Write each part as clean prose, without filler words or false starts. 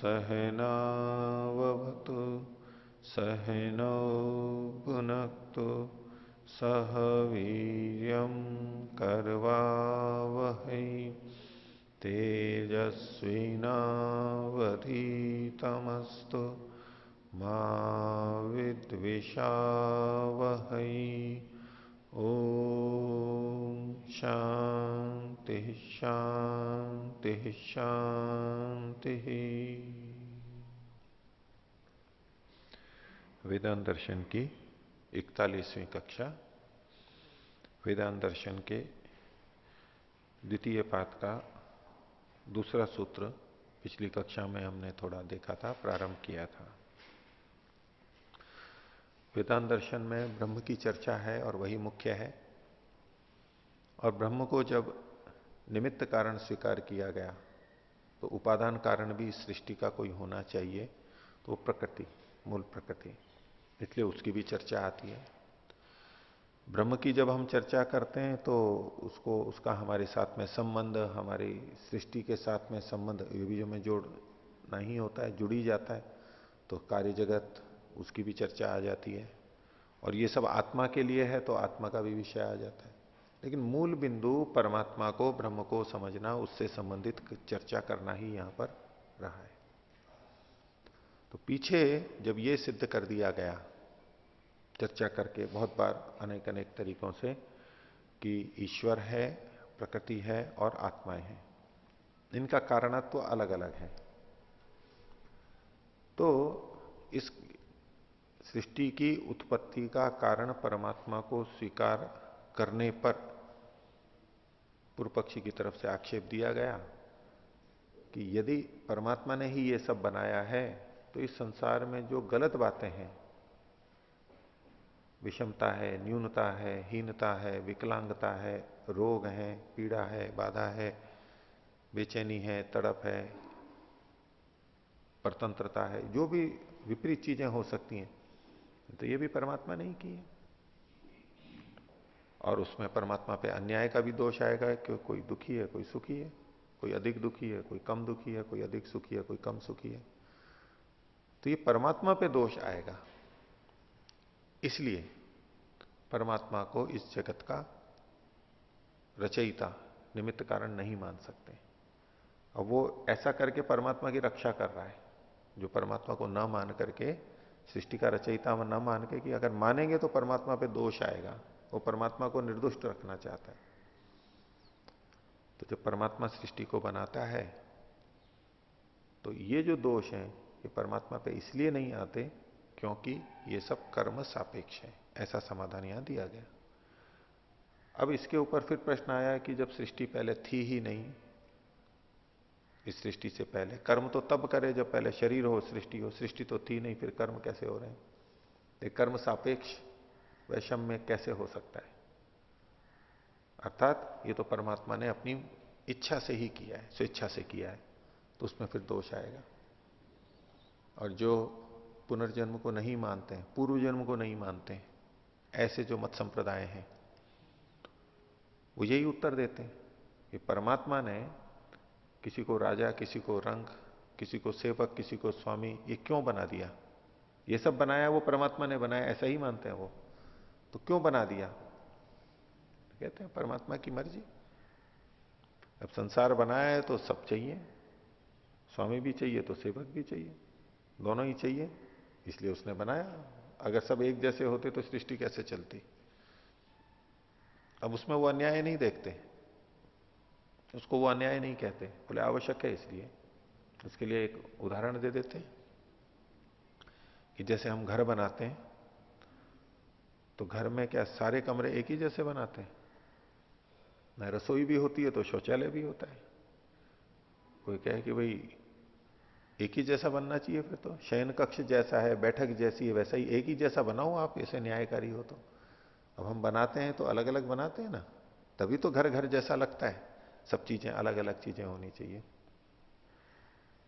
सहनावतु सहनौ भुनक्तु सह वीर्यं करवावहै तेजस्विनावधीतमस्तु मा विद्विषावहै। ओम शांति शांति शांति। वेदांत दर्शन की 41वीं कक्षा, वेदांत दर्शन के द्वितीय पाठ का दूसरा सूत्र पिछली कक्षा में हमने थोड़ा देखा था, प्रारंभ किया था। वेदांत दर्शन में ब्रह्म की चर्चा है और वही मुख्य है। और ब्रह्म को जब निमित्त कारण स्वीकार किया गया तो उपादान कारण भी सृष्टि का कोई होना चाहिए, तो प्रकृति, मूल प्रकृति, इसलिए उसकी भी चर्चा आती है। ब्रह्म की जब हम चर्चा करते हैं तो उसको, उसका हमारे साथ में संबंध, हमारी सृष्टि के साथ में संबंध ये भी हमें जोड़ना ही होता है, जुड़ ही जाता है। तो कार्य जगत, उसकी भी चर्चा आ जाती है। और ये सब आत्मा के लिए है तो आत्मा का भी विषय आ जाता है। लेकिन मूल बिंदु परमात्मा को, ब्रह्म को समझना, उससे संबंधित चर्चा करना ही यहां पर रहा है। तो पीछे जब ये सिद्ध कर दिया गया चर्चा करके बहुत बार अनेक अनेक तरीकों से कि ईश्वर है, प्रकृति है और आत्माएं हैं, इनका कारणत्व तो अलग अलग है। तो इस सृष्टि की उत्पत्ति का कारण परमात्मा को स्वीकार करने पर पूर्व पक्षी की तरफ से आक्षेप दिया गया कि यदि परमात्मा ने ही ये सब बनाया है तो इस संसार में जो गलत बातें हैं, विषमता है, न्यूनता है, हीनता है, विकलांगता है, रोग है, पीड़ा है, बाधा है, बेचैनी है, तड़प है, परतंत्रता है, जो भी विपरीत चीजें हो सकती हैं, तो ये भी परमात्मा ने ही की है। और उसमें परमात्मा पे अन्याय का भी दोष आएगा कि कोई दुखी है, कोई सुखी है, कोई अधिक दुखी है, कोई कम दुखी है, कोई अधिक सुखी है, कोई कम सुखी है। तो ये परमात्मा पे दोष आएगा। इसलिए परमात्मा को इस जगत का रचयिता, निमित्त कारण नहीं मान सकते। अब वो ऐसा करके परमात्मा की रक्षा कर रहा है, जो परमात्मा को न मान करके, सृष्टि का रचयिता न मान के, कि अगर मानेंगे तो परमात्मा पे दोष आएगा, वो परमात्मा को निर्दुष्ट रखना चाहता है। तो जब परमात्मा सृष्टि को बनाता है तो ये जो दोष हैं ये परमात्मा पे इसलिए नहीं आते क्योंकि ये सब कर्म सापेक्ष है, ऐसा समाधान यहां दिया गया। अब इसके ऊपर फिर प्रश्न आया कि जब सृष्टि पहले थी ही नहीं, इस सृष्टि से पहले कर्म तो तब करे जब पहले शरीर हो, सृष्टि तो थी नहीं, फिर कर्म कैसे हो रहे हैं? ये कर्म सापेक्ष वैषम्य कैसे हो सकता है? अर्थात ये तो परमात्मा ने अपनी इच्छा से ही किया है, स्वेच्छा से किया है, तो उसमें फिर दोष आएगा। और जो पुनर्जन्म को नहीं मानते हैं, पूर्व जन्म को नहीं मानते हैं, ऐसे जो मत संप्रदाय हैं, वो यही उत्तर देते हैं कि परमात्मा ने किसी को राजा, किसी को रंग, किसी को सेवक, किसी को स्वामी, ये क्यों बना दिया? ये सब बनाया वो परमात्मा ने बनाया, ऐसा ही मानते हैं वो। तो क्यों बना दिया? कहते हैं परमात्मा की मर्जी। अब संसार बनाया है तो सब चाहिए, स्वामी भी चाहिए तो सेवक भी चाहिए, दोनों ही चाहिए, इसलिए उसने बनाया। अगर सब एक जैसे होते तो सृष्टि कैसे चलती? अब उसमें वो अन्याय नहीं देखते, उसको वो अन्याय नहीं कहते, बोले आवश्यक है इसलिए। उसके लिए एक उदाहरण दे देते हैं कि जैसे हम घर बनाते हैं तो घर में क्या सारे कमरे एक ही जैसे बनाते हैं? न रसोई भी होती है तो शौचालय भी होता है। कोई कहे कि भाई एक ही जैसा बनना चाहिए, फिर तो शयन कक्ष जैसा है, बैठक जैसी है, वैसा ही एक ही जैसा बनाओ आप, ऐसे न्यायकारी हो तो। अब हम बनाते हैं तो अलग अलग बनाते हैं ना, तभी तो घर घर जैसा लगता है। सब चीजें अलग अलग चीजें होनी चाहिए।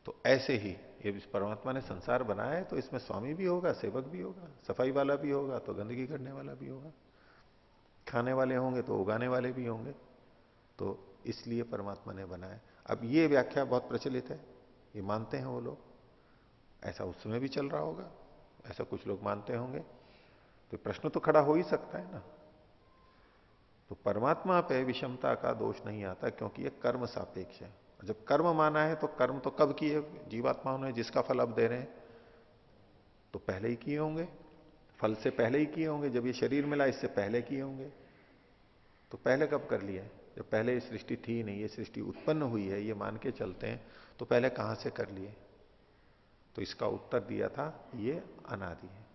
तो ऐसे ही ये परमात्मा ने संसार बनाया है तो इसमें स्वामी भी होगा, सेवक भी होगा, सफाई वाला भी होगा तो गंदगी करने वाला भी होगा, खाने वाले होंगे तो उगाने वाले भी होंगे। तो इसलिए परमात्मा ने बनाया। अब ये व्याख्या बहुत प्रचलित है, ये मानते हैं वो लोग ऐसा उस समय भी चल रहा होगा, ऐसा कुछ लोग मानते होंगे। तो प्रश्न तो खड़ा हो ही सकता है ना। तो परमात्मा पे विषमता का दोष नहीं आता, क्योंकि ये कर्म सापेक्ष है। जब कर्म माना है तो कर्म तो कब किए जीवात्माओं ने, जिसका फल अब दे रहे हैं, तो पहले ही किए होंगे, फल से पहले ही किए होंगे। जब ये शरीर मिला इससे पहले किए होंगे। तो पहले कब कर लिया है? जब पहले ये सृष्टि थी ही नहीं, ये सृष्टि उत्पन्न हुई है, ये मान के चलते हैं, तो पहले कहां से कर लिए? तो इसका उत्तर दिया था, ये अनादि है।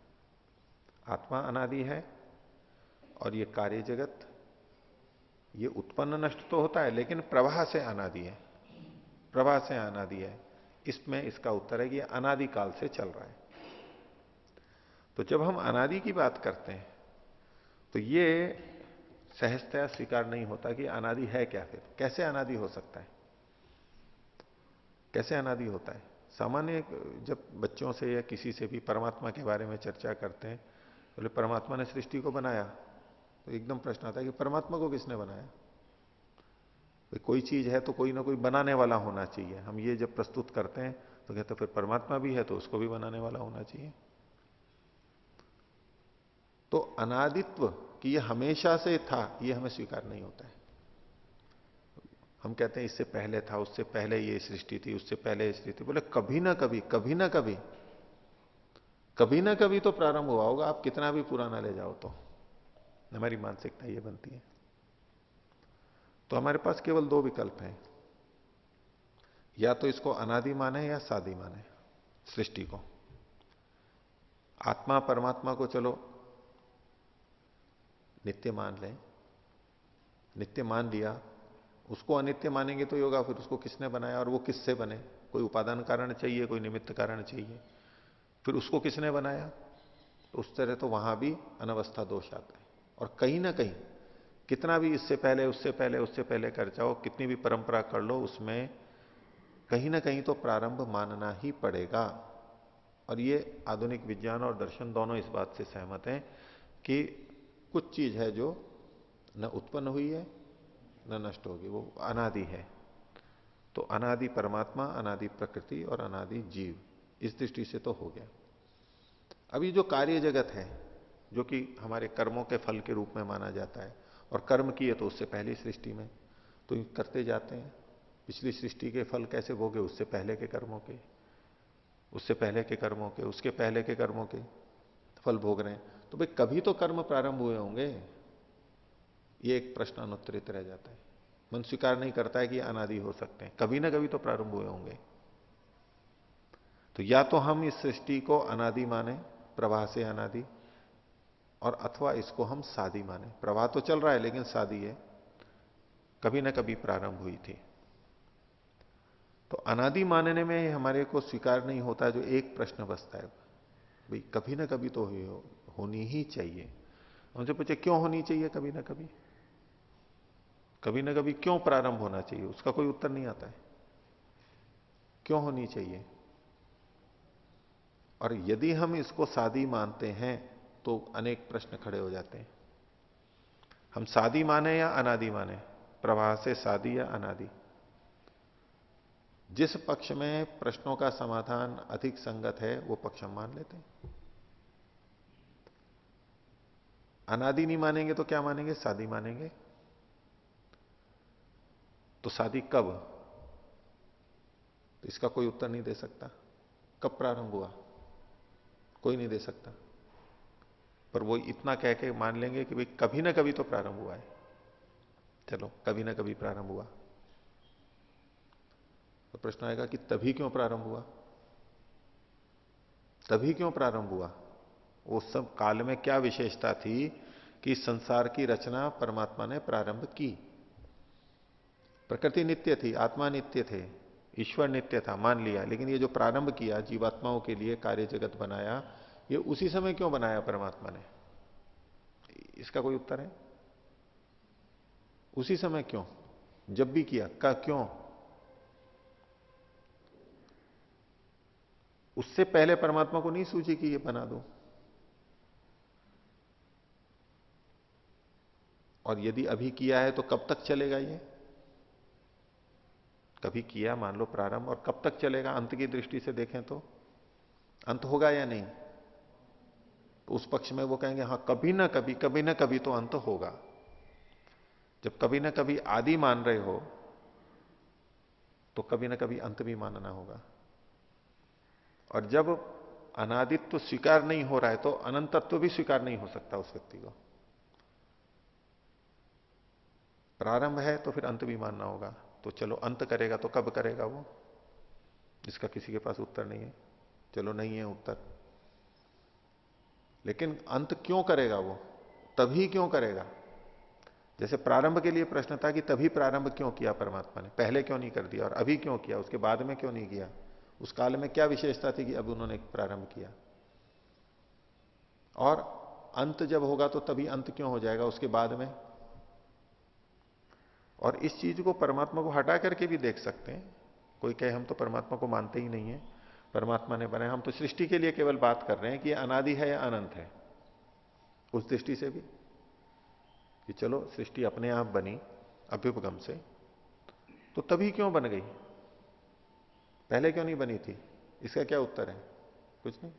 आत्मा अनादि है और ये कार्य जगत, ये उत्पन्न नष्ट तो होता है लेकिन प्रवाह से अनादि है, प्रवाह से अनादि है। इसमें इसका उत्तर है कि ये अनादि काल से चल रहा है। तो जब हम अनादि की बात करते हैं तो ये सहजतया स्वीकार नहीं होता कि अनादि है क्या। फिर कैसे अनादि हो सकता है? कैसे अनादि होता है? सामान्य जब बच्चों से या किसी से भी परमात्मा के बारे में चर्चा करते हैं, बोले परमात्मा ने सृष्टि को बनाया, तो एकदम प्रश्न आता है कि परमात्मा को किसने बनाया? कोई चीज है तो कोई ना कोई बनाने वाला होना चाहिए। हम ये जब प्रस्तुत करते हैं तो कहते फिर परमात्मा भी है तो उसको भी बनाने वाला होना चाहिए। तो अनादित्व कि ये हमेशा से था, ये हमें स्वीकार नहीं होता है। हम कहते हैं इससे पहले था, उससे पहले ये सृष्टि थी, उससे पहले ये सृष्टि। बोले कभी ना कभी, कभी ना कभी, कभी ना कभी तो प्रारंभ हुआ होगा, आप कितना भी पुराना ले जाओ तो। हमारी मानसिकता ये बनती है। तो हमारे पास केवल दो विकल्प हैं, या तो इसको अनादि माने या सादि माने सृष्टि को। आत्मा परमात्मा को चलो नित्य मान लें, नित्य मान लिया, उसको अनित्य मानेंगे तो योगा फिर उसको किसने बनाया और वो किससे बने? कोई उपादान कारण चाहिए, कोई निमित्त कारण चाहिए, फिर उसको किसने बनाया? तो उस तरह तो वहां भी अनवस्था दोष आता है। और कहीं ना कहीं कितना भी इससे पहले उससे पहले उससे पहले कर जाओ, कितनी भी परंपरा कर लो, उसमें कहीं ना कहीं तो प्रारंभ मानना ही पड़ेगा। और ये आधुनिक विज्ञान और दर्शन दोनों इस बात से सहमत हैं कि कुछ चीज है जो न उत्पन्न हुई है न नष्ट होगी, वो अनादि है। तो अनादि परमात्मा, अनादि प्रकृति और अनादि जीव, इस दृष्टि से तो हो गया। अभी जो कार्य जगत है, जो कि हमारे कर्मों के फल के रूप में माना जाता है, और कर्म किए तो उससे पहली सृष्टि में तो करते जाते हैं। पिछली सृष्टि के फल कैसे भोगे? उससे पहले के कर्मों के, उससे पहले के कर्मों के, उसके पहले के कर्मों के फल भोग रहे हैं। तो भाई कभी तो कर्म प्रारंभ हुए होंगे, ये एक प्रश्न अनुत्तरित रह जाता है। मन स्वीकार नहीं करता है कि अनादि हो सकते हैं, कभी ना कभी तो प्रारंभ हुए होंगे। तो या तो हम इस सृष्टि को अनादि माने, प्रवाह से अनादि, और अथवा इसको हम सादी माने, प्रवाह तो चल रहा है लेकिन सादी है, कभी ना कभी प्रारंभ हुई थी। तो अनादि मानने में हमारे को स्वीकार नहीं होता, जो एक प्रश्न बचता है, भाई कभी ना कभी तो होनी ही चाहिए। मुझे पूछे क्यों होनी चाहिए कभी ना कभी? कभी ना कभी क्यों प्रारंभ होना चाहिए? उसका कोई उत्तर नहीं आता है। क्यों होनी चाहिए? और यदि हम इसको सादी मानते हैं तो अनेक प्रश्न खड़े हो जाते हैं। हम सादी माने या अनादि माने, प्रवाह से सादी या अनादि, जिस पक्ष में प्रश्नों का समाधान अधिक संगत है वो पक्ष हम मान लेते हैं। अनादि नहीं मानेंगे तो क्या मानेंगे? सादी मानेंगे। तो शादी कब? तो इसका कोई उत्तर नहीं दे सकता। कब प्रारंभ हुआ? कोई नहीं दे सकता। पर वो इतना कह के मान लेंगे कि भाई कभी ना कभी तो प्रारंभ हुआ है। चलो कभी ना कभी प्रारंभ हुआ। तो प्रश्न आएगा कि तभी क्यों प्रारंभ हुआ? तभी क्यों प्रारंभ हुआ? वो सब काल में क्या विशेषता थी कि संसार की रचना परमात्मा ने प्रारंभ की? प्रकृति नित्य थी, आत्मा नित्य थे, ईश्वर नित्य था, मान लिया। लेकिन ये जो प्रारंभ किया, जीवात्माओं के लिए कार्य जगत बनाया, ये उसी समय क्यों बनाया परमात्मा ने? इसका कोई उत्तर है? उसी समय क्यों? जब भी किया का क्यों? उससे पहले परमात्मा को नहीं सूझी कि ये बना दो? और यदि अभी किया है तो कब तक चलेगा ये? कभी किया मान लो प्रारंभ, और कब तक चलेगा अंत की दृष्टि से देखें तो? अंत होगा या नहीं? तो उस पक्ष में वो कहेंगे हां कभी ना कभी तो अंत होगा। जब कभी ना कभी आदि मान रहे हो तो कभी ना कभी अंत भी मानना होगा। और जब अनादित्व स्वीकार नहीं हो रहा है तो अनंतत्व भी स्वीकार नहीं हो सकता उस व्यक्ति को। प्रारंभ है तो फिर अंत भी मानना होगा। तो चलो अंत करेगा तो कब करेगा वो, इसका किसी के पास उत्तर नहीं है। चलो नहीं है उत्तर, लेकिन अंत क्यों करेगा वो, तभी क्यों करेगा? जैसे प्रारंभ के लिए प्रश्न था कि तभी प्रारंभ क्यों किया परमात्मा ने, पहले क्यों नहीं कर दिया, और अभी क्यों किया, उसके बाद में क्यों नहीं किया? उस काल में क्या विशेषता थी कि अब उन्होंने प्रारंभ किया? और अंत जब होगा तो तभी अंत क्यों हो जाएगा उसके बाद में? और इस चीज को परमात्मा को हटा करके भी देख सकते हैं। कोई कहे हम तो परमात्मा को मानते ही नहीं है, परमात्मा ने बनाया, हम तो सृष्टि के लिए केवल बात कर रहे हैं कि ये अनादि है या अनंत है। उस दृष्टि से भी कि चलो सृष्टि अपने आप बनी अभ्युपगम से, तो तभी क्यों बन गई, पहले क्यों नहीं बनी थी? इसका क्या उत्तर है? कुछ नहीं।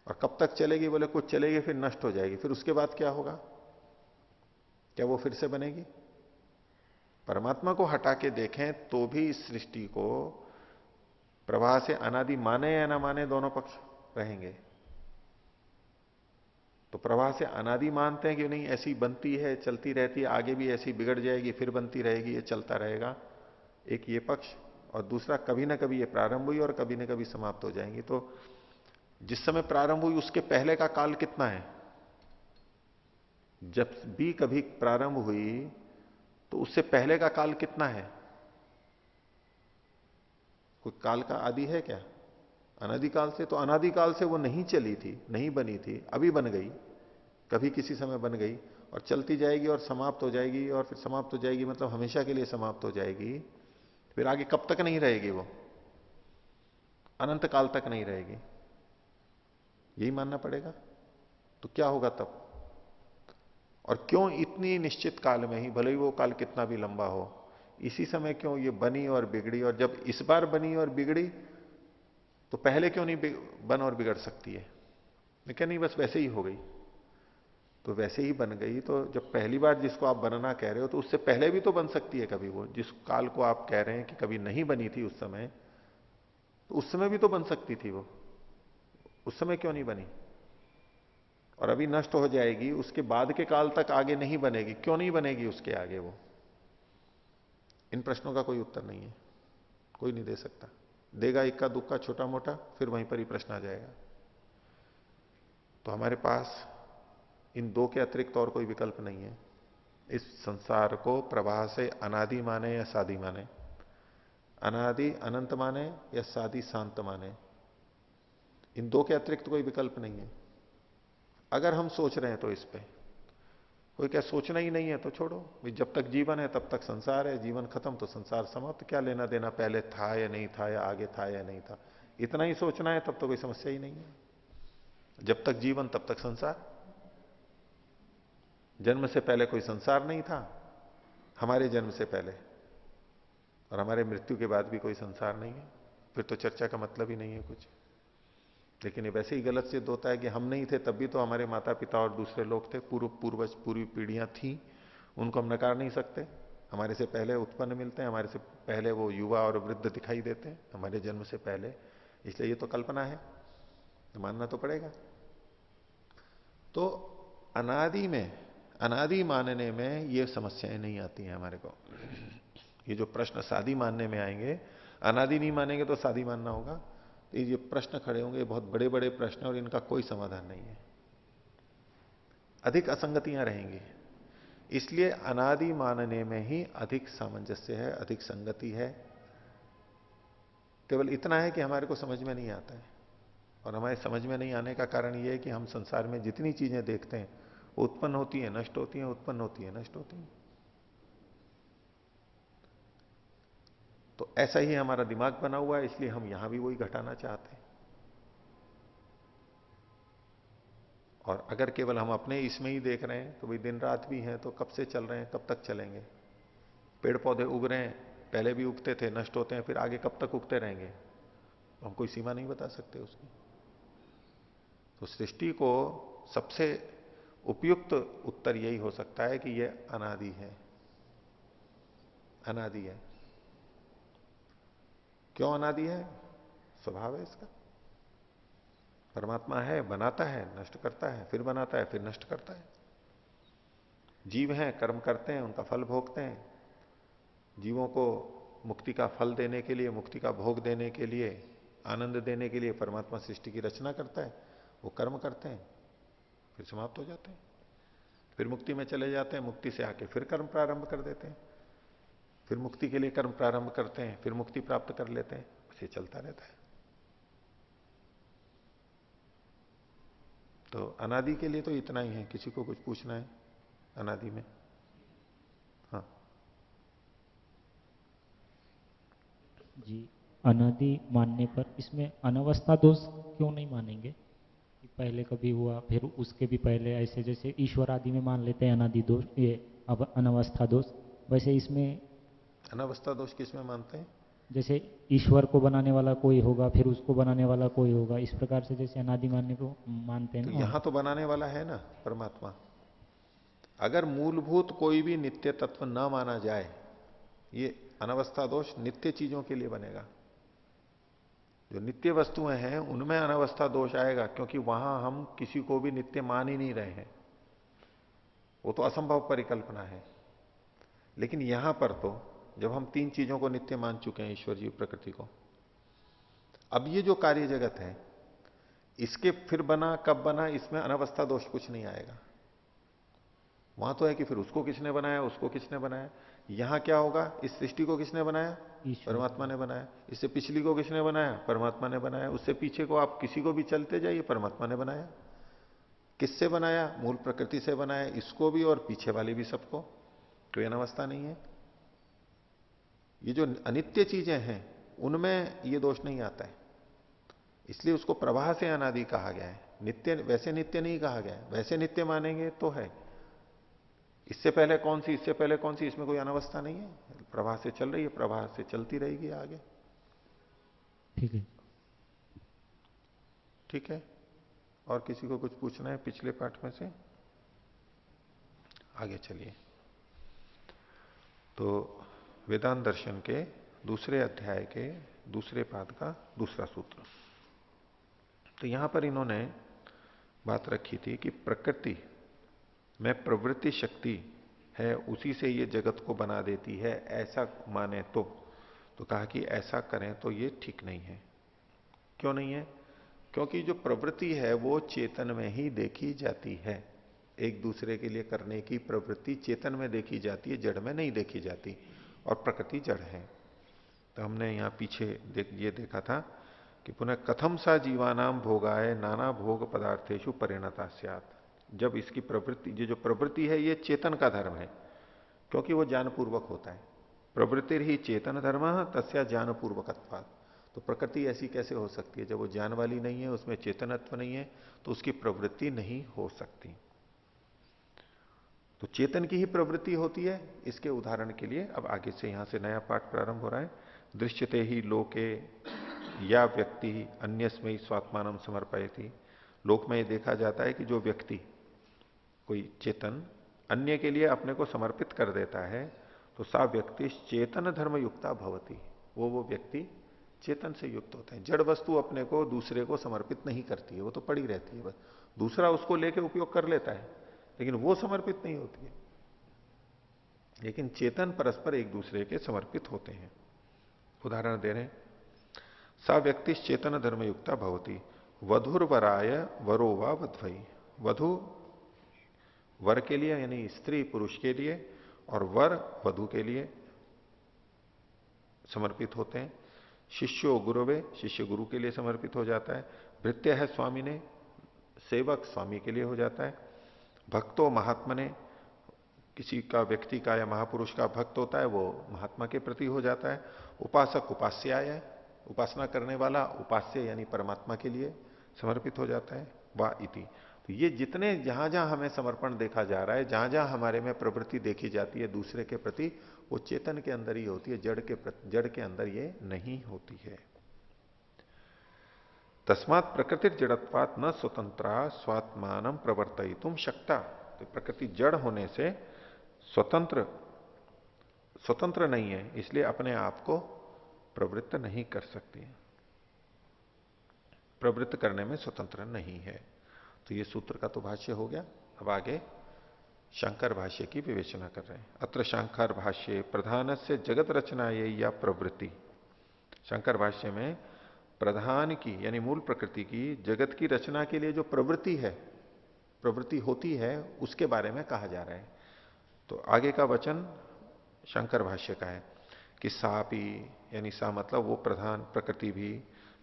और कब तक चलेगी? बोले कुछ चलेगी फिर नष्ट हो जाएगी, फिर उसके बाद क्या होगा? क्या वो फिर से बनेगी? परमात्मा को हटा के देखें तो भी इस सृष्टि को प्रवाह से अनादि माने या ना माने, दोनों पक्ष रहेंगे। तो प्रवाह से अनादि मानते हैं कि नहीं, ऐसी बनती है चलती रहती है, आगे भी ऐसी बिगड़ जाएगी फिर बनती रहेगी, ये चलता रहेगा, एक ये पक्ष। और दूसरा कभी ना कभी ये प्रारंभ हुई और कभी ना कभी समाप्त हो जाएंगी। तो जिस समय प्रारंभ हुई उसके पहले का काल कितना है? जब भी कभी प्रारंभ हुई तो उससे पहले का काल कितना है? कोई काल का आदि है क्या? अनादिकाल से, तो अनादिकाल से वो नहीं चली थी, नहीं बनी थी, अभी बन गई, कभी किसी समय बन गई और चलती जाएगी और समाप्त हो जाएगी, और फिर समाप्त हो जाएगी मतलब हमेशा के लिए समाप्त हो जाएगी। फिर आगे कब तक नहीं रहेगी वो? अनंत काल तक नहीं रहेगी। यही मानना पड़ेगा। तो क्या होगा तब? और क्यों इतनी निश्चित काल में ही, भले ही वो काल कितना भी लंबा हो, इसी समय क्यों ये बनी और बिगड़ी? और जब इस बार बनी और बिगड़ी तो पहले क्यों नहीं बन और बिगड़ सकती है? लेकिन नहीं, बस वैसे ही हो गई। तो वैसे ही बन गई, तो जब पहली बार जिसको आप बनना कह रहे हो तो उससे पहले भी तो बन सकती है कभी। वो जिस काल को आप कह रहे हैं कि कभी नहीं बनी थी उस समय, तो उस समय भी तो बन सकती थी वो, उस समय क्यों नहीं बनी? और अभी नष्ट हो जाएगी, उसके बाद के काल तक आगे नहीं बनेगी, क्यों नहीं बनेगी उसके आगे वो? इन प्रश्नों का कोई उत्तर नहीं है, कोई नहीं दे सकता। देगा इक्का दुक्का छोटा मोटा, फिर वहीं पर ही प्रश्न आ जाएगा। तो हमारे पास इन दो के अतिरिक्त और कोई विकल्प नहीं है। इस संसार को प्रवाह से अनादि माने या सादि माने, अनादि अनंत माने या सादि शांत माने, इन दो के अतिरिक्त कोई विकल्प नहीं है। अगर हम सोच रहे हैं तो इस पे, कोई क्या सोचना ही नहीं है तो छोड़ो भाई, जब तक जीवन है तब तक संसार है, जीवन खत्म तो संसार समाप्त, क्या लेना देना पहले था या नहीं था, या आगे था या नहीं था, इतना ही सोचना है तब तो कोई समस्या ही नहीं है। जब तक जीवन तब तक संसार। जन्म से पहले कोई संसार नहीं था, हमारे जन्म से पहले, और हमारे मृत्यु के बाद भी कोई संसार नहीं है, फिर तो चर्चा का मतलब ही नहीं है कुछ। लेकिन ये वैसे ही गलत सिद्ध होता है कि हम नहीं थे तब भी तो हमारे माता पिता और दूसरे लोग थे, पूर्वज पूर्वी पीढ़ियां थी, उनको हम नकार नहीं सकते। हमारे से पहले उत्पन्न मिलते हैं, हमारे से पहले वो युवा और वृद्ध दिखाई देते हैं हमारे जन्म से पहले, इसलिए ये तो कल्पना है, तो मानना तो पड़ेगा। तो अनादि में, अनादि मानने में ये समस्याएं नहीं आती हैं हमारे को। ये जो प्रश्न सादी मानने में आएंगे, अनादि नहीं मानेंगे तो सादी मानना होगा, तो ये प्रश्न खड़े होंगे बहुत बड़े बड़े प्रश्न, और इनका कोई समाधान नहीं है, अधिक असंगतियां रहेंगी। इसलिए अनादि मानने में ही अधिक सामंजस्य है, अधिक संगति है। केवल इतना है कि हमारे को समझ में नहीं आता है, और हमारे समझ में नहीं आने का कारण यह है कि हम संसार में जितनी चीजें देखते हैं वो उत्पन्न होती है नष्ट होती है, उत्पन्न होती है नष्ट होती है। तो ऐसा ही हमारा दिमाग बना हुआ है, इसलिए हम यहां भी वही घटाना चाहते हैं। और अगर केवल हम अपने इसमें ही देख रहे हैं तो भाई दिन रात भी है तो कब से चल रहे हैं, कब तक चलेंगे? पेड़ पौधे उग रहे हैं, पहले भी उगते थे, नष्ट होते हैं, फिर आगे कब तक उगते रहेंगे? तो हम कोई सीमा नहीं बता सकते उसकी। तो सृष्टि को सबसे उपयुक्त उत्तर यही हो सकता है कि यह अनादि है। अनादि है। क्यों अनादि है? स्वभाव है इसका। परमात्मा है, बनाता है, नष्ट करता है, फिर बनाता है, फिर नष्ट करता है। जीव हैं, कर्म करते हैं, उनका फल भोगते हैं। जीवों को मुक्ति का फल देने के लिए, मुक्ति का भोग देने के लिए, आनंद देने के लिए परमात्मा सृष्टि की रचना करता है। वो कर्म करते हैं, फिर समाप्त हो जाते हैं, फिर मुक्ति में चले जाते हैं, मुक्ति से आके फिर कर्म प्रारंभ कर देते हैं, फिर मुक्ति के लिए कर्म प्रारंभ करते हैं, फिर मुक्ति प्राप्त कर लेते हैं। बस ये चलता रहता है। तो अनादि के लिए तो इतना ही है। किसी को कुछ पूछना है अनादि में? हाँ जी, अनादि मानने पर इसमें अनवस्था दोष क्यों नहीं मानेंगे कि पहले कभी हुआ फिर उसके भी पहले, ऐसे जैसे ईश्वर आदि में मान लेते हैं अनादि दोष, ये अब अनवस्था दोष, वैसे इसमें अनावस्था दोष किस में मानते हैं? जैसे ईश्वर को बनाने वाला कोई होगा फिर उसको बनाने वाला कोई होगा, इस प्रकार से जैसे अनादि मानने को मानते हैं तो ना वहां यहां पर। तो बनाने वाला है ना परमात्मा। अगर मूलभूत कोई भी नित्य तत्व न माना जाए, ये अनवस्था दोष नित्य चीजों के लिए बनेगा। जो नित्य वस्तुएं हैं उनमें अनवस्था दोष आएगा, क्योंकि वहां हम किसी को भी नित्य मान ही नहीं रहे हैं। वो तो असंभव परिकल्पना है। लेकिन यहां पर तो जब हम तीन चीजों को नित्य मान चुके हैं, ईश्वर जी प्रकृति को, अब ये जो कार्य जगत है इसके फिर बना कब बना, इसमें अनवस्था दोष कुछ नहीं आएगा। वहां तो है कि फिर उसको किसने बनाया, उसको किसने बनाया। यहां क्या होगा, इस सृष्टि को किसने बनाया? ईश्वर परमात्मा ने बनाया। इससे पिछली को किसने बनाया? परमात्मा ने बनाया। उससे पीछे को आप किसी को भी चलते जाइए, परमात्मा ने बनाया। किससे बनाया? मूल प्रकृति से बनाया, इसको भी और पीछे वाली भी सबको। कोई अनवस्था नहीं है। ये जो अनित्य चीजें हैं उनमें ये दोष नहीं आता है, इसलिए उसको प्रवाह से अनादि कहा गया है। नित्य वैसे नित्य नहीं कहा गया है। वैसे नित्य मानेंगे तो है। इससे पहले कौन सी, इससे पहले कौन सी, इसमें कोई अनवस्था नहीं है। प्रवाह से चल रही है, प्रवाह से चलती रहेगी आगे। ठीक है। ठीक है। और किसी को कुछ पूछना है पिछले पाठ में से? आगे चलिए। तो वेदांत दर्शन के दूसरे अध्याय के दूसरे पाद का दूसरा सूत्र। तो यहां पर इन्होंने बात रखी थी कि प्रकृति में प्रवृत्ति शक्ति है, उसी से ये जगत को बना देती है, ऐसा माने तो कहा कि ऐसा करें तो ये ठीक नहीं है। क्यों नहीं है? क्योंकि जो प्रवृत्ति है वो चेतन में ही देखी जाती है। एक दूसरे के लिए करने की प्रवृत्ति चेतन में देखी जाती है, जड़ में नहीं देखी जाती। और प्रकृति जड़ है। तो हमने यहां पीछे ये देखा था कि पुनः कथम सा जीवानाम भोगाय नाना भोग पदार्थेशु परिणता स्यात्। जब इसकी प्रवृत्ति, ये जो प्रवृत्ति है ये चेतन का धर्म है, क्योंकि वो ज्ञानपूर्वक होता है। प्रवृत्ति ही चेतन धर्म तस्या ज्ञानपूर्वकत्वात्। तो प्रकृति ऐसी कैसे हो सकती है? जब वो ज्ञान वाली नहीं है, उसमें चेतनत्व नहीं है, तो उसकी प्रवृत्ति नहीं हो सकती। तो चेतन की ही प्रवृत्ति होती है। इसके उदाहरण के लिए अब आगे से यहां से नया पाठ प्रारंभ हो रहा है। दृश्यते ही लोके या व्यक्ति अन्यस्मयी स्वात्मानम समर्पयति। लोक में ये देखा जाता है कि जो व्यक्ति, कोई चेतन अन्य के लिए अपने को समर्पित कर देता है, तो सा व्यक्ति चेतन धर्म युक्ता भवती। वो व्यक्ति चेतन से युक्त होते हैं। जड़ वस्तु अपने को दूसरे को समर्पित नहीं करती है, वो तो पड़ी रहती है बस। दूसरा उसको लेके उपयोग कर लेता है, लेकिन वो समर्पित नहीं होती है। लेकिन चेतन परस्पर एक दूसरे के समर्पित होते हैं। उदाहरण दे रहे हैं, सा व्यक्ति चेतन धर्मयुक्ता भवती वधुर्वराय वरो वा वध्वई। वधु वर के लिए यानी स्त्री पुरुष के लिए, और वर वधु के लिए समर्पित होते हैं। शिष्यो गुरुवे, शिष्य गुरु के लिए समर्पित हो जाता है। भृत्य है स्वामी ने, सेवक स्वामी के लिए हो जाता है। भक्तो महात्मा ने, किसी का व्यक्ति का या महापुरुष का भक्त होता है वो महात्मा के प्रति हो जाता है। उपासक उपास्याय है, उपासना करने वाला उपास्य यानी परमात्मा के लिए समर्पित हो जाता है। वा इति। तो ये जितने जहां जहां हमें समर्पण देखा जा रहा है, जहां जहां हमारे में प्रवृत्ति देखी जाती है दूसरे के प्रति, वो चेतन के अंदर ही होती है, जड़ के अंदर ये नहीं होती है। तस्मात प्रकृति जड़त्वात न स्वतंत्रा स्वात्मान प्रवर्तयितुम शक्ता। तो प्रकृति जड़ होने से स्वतंत्र स्वतंत्र नहीं है, इसलिए अपने आप को प्रवृत्त नहीं कर सकती, प्रवृत्त करने में स्वतंत्र नहीं है। तो ये सूत्र का तो भाष्य हो गया। अब आगे शंकर भाष्य की विवेचना कर रहे हैं। अत्र शंकर भाष्य प्रधान से जगत रचना ये या प्रवृत्ति। शंकर भाष्य में प्रधान की यानी मूल प्रकृति की जगत की रचना के लिए जो प्रवृत्ति है, प्रवृत्ति होती है, उसके बारे में कहा जा रहा है। तो आगे का वचन शंकर भाष्य का है कि सापी यानी सा मतलब वो प्रधान प्रकृति भी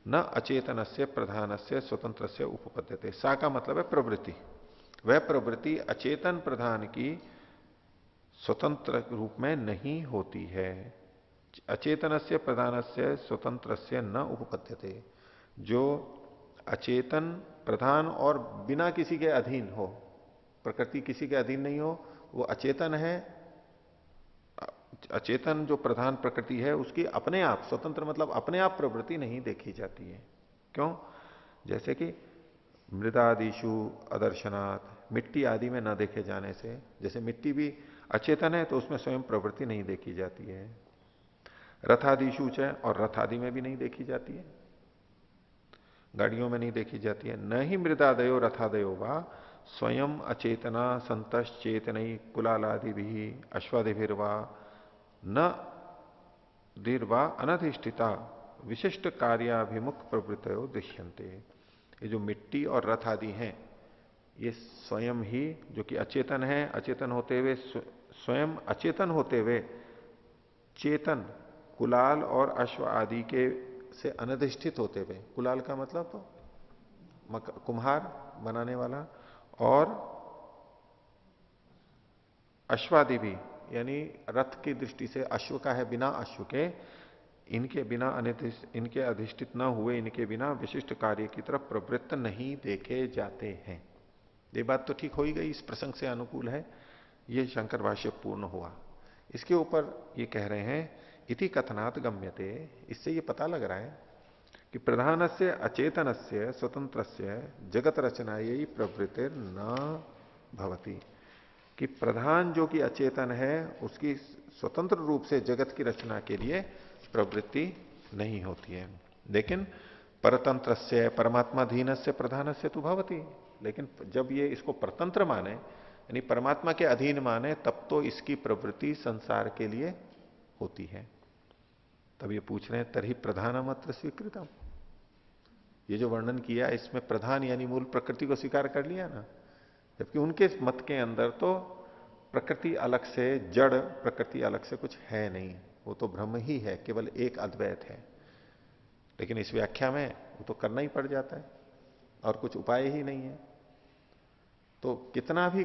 न अचेतन से प्रधान से स्वतंत्र से उपपद्यते। सा का मतलब है प्रवृत्ति। वह प्रवृत्ति अचेतन प्रधान की स्वतंत्र रूप में नहीं होती है। अचेतन से प्रधान से स्वतंत्र से न उपपद्यते। जो अचेतन प्रधान और बिना किसी के अधीन हो, प्रकृति किसी के अधीन नहीं हो, वो अचेतन है। अचेतन जो प्रधान प्रकृति है उसकी अपने आप स्वतंत्र मतलब अपने आप प्रवृत्ति नहीं देखी जाती है। क्यों? जैसे कि मृदादिशु अदर्शनात्, मिट्टी आदि में न देखे जाने से, जैसे मिट्टी भी अचेतन है तो उसमें स्वयं प्रवृत्ति नहीं देखी जाती है। रथादिशु च, और रथ आदि में भी नहीं देखी जाती है, गाड़ियों में नहीं देखी जाती है। न ही मृदादयो रथादयो वा स्वयं अचेतना संतश्चेतनई कुलालादि भी अश्वादिभिर्वा न दीर्वा अनधिष्ठिता विशिष्ट कार्याभिमुख प्रवृत्तयो दृश्यन्ते। ये जो मिट्टी और रथ आदि हैं, ये स्वयं ही जो कि अचेतन है, अचेतन होते हुए स्वयं अचेतन होते हुए चेतन कुलाल और अश्व आदि के से अनधिष्ठित होते हुए, कुलाल का मतलब तो कुम्हार बनाने वाला, और अश्वादि भी यानी रथ की दृष्टि से अश्व का है, बिना अश्व के, इनके बिना इनके अधिष्ठित न हुए, इनके बिना विशिष्ट कार्य की तरफ प्रवृत्त नहीं देखे जाते हैं। ये बात तो ठीक हो ही गई, इस प्रसंग से अनुकूल है। ये शंकर भाष्य पूर्ण हुआ। इसके ऊपर ये कह रहे हैं इति कथनात् गम्यते। इससे ये पता लग रहा है कि प्रधान से अचेतन से स्वतंत्र से जगत रचना यही प्रवृत्ति न भवती, कि प्रधान जो कि अचेतन है उसकी स्वतंत्र रूप से जगत की रचना के लिए प्रवृत्ति नहीं होती है। लेकिन परतंत्र से परमात्माधीन से प्रधान से तो भवती, लेकिन जब ये इसको परतंत्र माने यानी परमात्मा के अधीन माने, तब तो इसकी प्रवृत्ति संसार के लिए होती है। तब ये पूछ रहे हैं तरही प्रधानमत्र स्वीकृतम। ये जो वर्णन किया इसमें प्रधान यानी मूल प्रकृति को स्वीकार कर लिया ना, जबकि उनके मत के अंदर तो प्रकृति अलग से, जड़ प्रकृति अलग से कुछ है नहीं, वो तो ब्रह्म ही है, केवल एक अद्वैत है। लेकिन इस व्याख्या में वो तो करना ही पड़ जाता है और कुछ उपाय ही नहीं है। तो कितना भी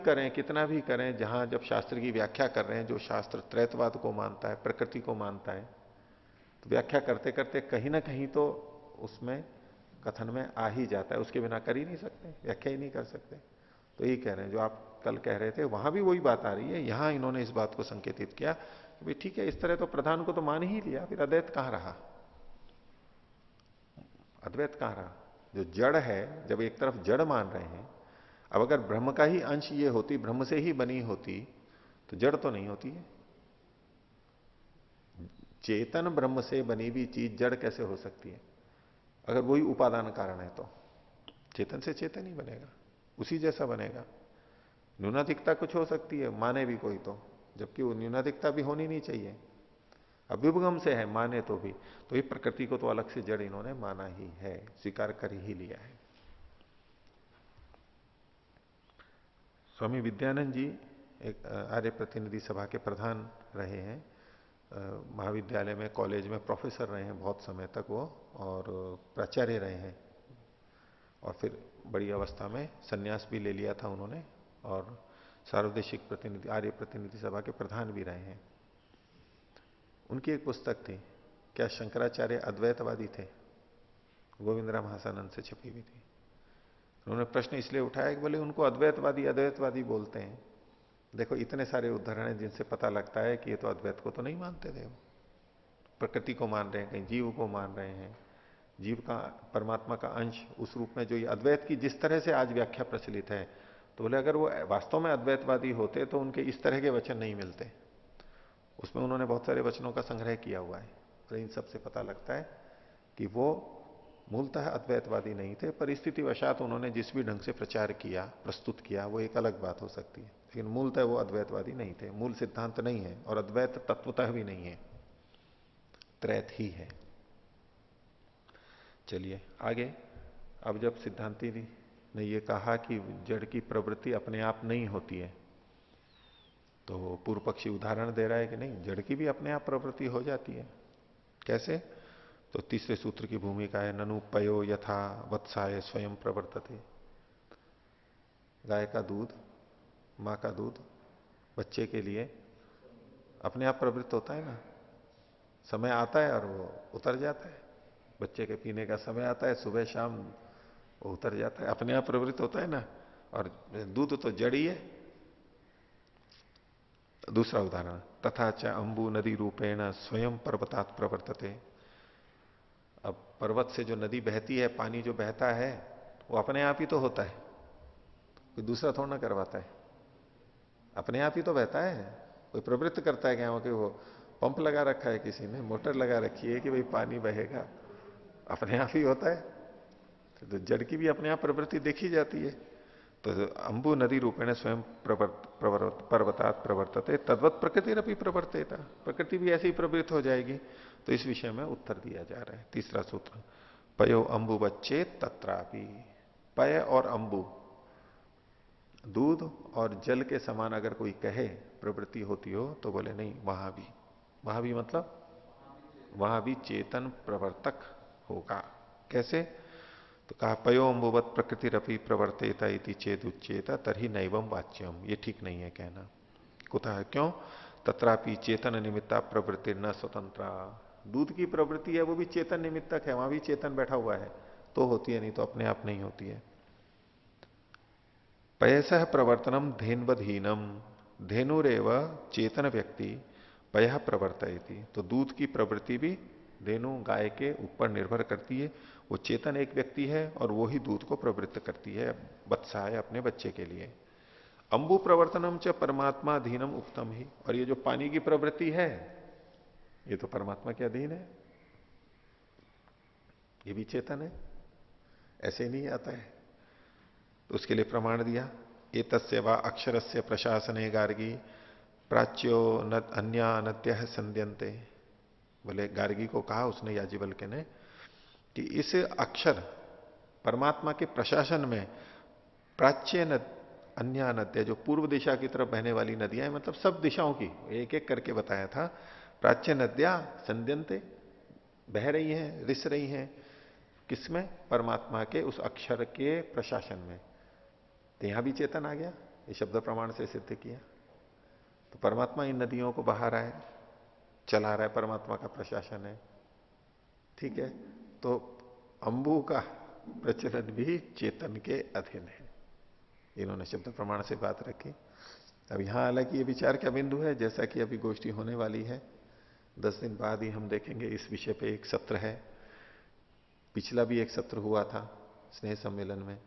करें, जहां जब शास्त्र की व्याख्या कर रहे हैं, जो शास्त्र त्रैतवाद को मानता है, प्रकृति को मानता है, तो व्याख्या करते करते कहीं ना कहीं तो उसमें कथन में आ ही जाता है, उसके बिना कर ही नहीं सकते, व्याख्या ही नहीं कर सकते। तो यही कह रहे हैं, जो आप कल कह रहे थे वहां भी वही बात आ रही है। यहां इन्होंने इस बात को संकेतित किया कि भाई ठीक है, इस तरह तो प्रधान को तो मान ही लिया, फिर अद्वैत कहां रहा, अद्वैत कहां रहा। जो जड़ है, जब एक तरफ जड़ मान रहे हैं, अब अगर ब्रह्म का ही अंश ये होती, ब्रह्म से ही बनी होती, तो जड़ तो नहीं होती है। चेतन ब्रह्म से बनी हुई चीज जड़ कैसे हो सकती है? अगर वही उपादान कारण है तो चेतन से चेतन ही बनेगा, उसी जैसा बनेगा। न्यूनाधिकता कुछ हो सकती है, माने भी कोई तो, जबकि वो न्यूनाधिकता भी होनी नहीं चाहिए। अभ्युपगम से है माने तो भी, तो ये प्रकृति को तो अलग से जड़ इन्होंने माना ही है, स्वीकार कर ही लिया है। स्वामी विद्यानंद जी एक आर्य प्रतिनिधि सभा के प्रधान रहे हैं, महाविद्यालय में, कॉलेज में प्रोफेसर रहे हैं बहुत समय तक वो, और प्राचार्य रहे हैं, और फिर बड़ी अवस्था में सन्यास भी ले लिया था उन्होंने, और सार्वदेशिक प्रतिनिधि आर्य प्रतिनिधि सभा के प्रधान भी रहे हैं। उनकी एक पुस्तक थी, क्या शंकराचार्य अद्वैतवादी थे, गोविंदराम हासानंद से छपी हुई थी। उन्होंने प्रश्न इसलिए उठाया कि बोले उनको अद्वैतवादी अद्वैतवादी बोलते हैं। देखो इतने सारे उदाहरण हैं जिनसे पता लगता है कि ये तो अद्वैत को तो नहीं मानते थे, प्रकृति को मान रहे हैं, कहीं जीव को मान रहे हैं, जीव का परमात्मा का अंश उस रूप में जो ये अद्वैत की जिस तरह से आज व्याख्या प्रचलित है, तो बोले अगर वो वास्तव में अद्वैतवादी होते तो उनके इस तरह के वचन नहीं मिलते। उसमें उन्होंने बहुत सारे वचनों का संग्रह किया हुआ है, तो इन सबसे पता लगता है कि वो मूलतः अद्वैतवादी नहीं थे। परिस्थिति वशात उन्होंने जिस भी ढंग से प्रचार किया, प्रस्तुत किया, वो एक अलग बात हो सकती है, लेकिन मूलतः वो अद्वैतवादी नहीं थे। मूल सिद्धांत नहीं है और अद्वैत तत्वतः भी नहीं है, त्रैत ही है। चलिए आगे। अब जब सिद्धांति ने ये कहा कि जड़ की प्रवृत्ति अपने आप नहीं होती है, तो पूर्व पक्षी उदाहरण दे रहा है कि नहीं, जड़ की भी अपने आप प्रवृत्ति हो जाती है। कैसे? तो तीसरे सूत्र की भूमिका है ननु पयो यथा वत्साय स्वयं प्रवर्तते। गाय का दूध, मां का दूध बच्चे के लिए अपने आप प्रवृत्त होता है ना। समय आता है और वो उतर जाता है। बच्चे के पीने का समय आता है, सुबह शाम वो उतर जाता है, अपने आप प्रवृत्त होता है ना। और दूध तो जड़ ही है। दूसरा उदाहरण तथा च अंबु नदी रूपेण स्वयं पर्वतात प्रवर्तते। अब पर्वत से जो नदी बहती है, पानी जो बहता है, वो अपने आप ही तो होता है, कोई दूसरा थोड़ा ना करवाता है, अपने आप ही तो बहता है। कोई प्रवृत्त करता है क्या? कि वो पंप लगा रखा है किसी ने, मोटर लगा रखी है कि भाई पानी बहेगा, अपने आप ही होता है। तो जड़ की भी अपने आप प्रवृत्ति देखी जाती है। तो अंबु नदी रूपेण स्वयं पर्वतात प्रवर्तते तद्वत प्रकृति रपि प्रवर्तेता। प्रकृति भी ऐसी प्रवृत्त हो जाएगी। तो इस विषय में उत्तर दिया जा रहा है। तीसरा सूत्र पयो अंबु बच्चे तत्रापि। पय और अंबु, दूध और जल के समान अगर कोई कहे प्रवृत्ति होती हो, तो बोले नहीं, वहां भी। वहां भी मतलब वहां भी चेतन प्रवर्तक होगा। कैसे? तो कहा पयो अम्बुवत प्रकृति रपि प्रवर्तेता इति चेद उच्चेता तरही नैवम वाच्यम। ये ठीक नहीं है कहना। कुतः? क्यों? तत्रापि चेतन निमित्ता प्रवृत्ति न स्वतंत्रा। दूध की प्रवृत्ति है वो भी चेतन निमित्तक है, वहां भी चेतन बैठा हुआ है तो होती है, नहीं तो अपने आप नहीं होती है। पयस प्रवर्तनम धेनवधीनम। धेनुरेव चेतन व्यक्ति पय प्रवर्तयति। तो दूध की प्रवृत्ति भी धेनु गाय के ऊपर निर्भर करती है। वो चेतन एक व्यक्ति है और वो ही दूध को प्रवृत्त करती है, बत्सा है अपने बच्चे के लिए। अंबु प्रवर्तनम च परमात्मा अधीनम उक्तम ही। और ये जो पानी की प्रवृत्ति है, ये तो परमात्मा के अधीन है, ये भी चेतन है, ऐसे ही नहीं आता है। तो उसके लिए प्रमाण दिया एतस्य वा अक्षरस्य प्रशासने गार्गी प्राच्यो अन्य अनद्य संध्यंते। बोले गार्गी को कहा उसने, याज्ञवल्क्य ने, कि इस अक्षर परमात्मा के प्रशासन में प्राच्य अन्य नद्य, जो पूर्व दिशा की तरफ बहने वाली नदियां हैं, मतलब सब दिशाओं की एक एक करके बताया था। प्राच्य नद्या संध्यंते, बह रही हैं, रिस रही हैं, किसमें? परमात्मा के उस अक्षर के प्रशासन में। तो यहां भी चेतन आ गया, ये शब्द प्रमाण से सिद्ध किया। तो परमात्मा इन नदियों को बहा रहा है, चला रहा है, परमात्मा का प्रशासन है। ठीक है, तो अंबु का प्रचलन भी चेतन के अधीन है। इन्होंने शब्द प्रमाण से बात रखी। अब यहां हालांकि ये विचार का बिंदु है, जैसा कि अभी गोष्ठी होने वाली है, 10 दिन बाद ही हम देखेंगे इस विषय पे एक सत्र है। पिछला भी एक सत्र हुआ था स्नेह सम्मेलन में।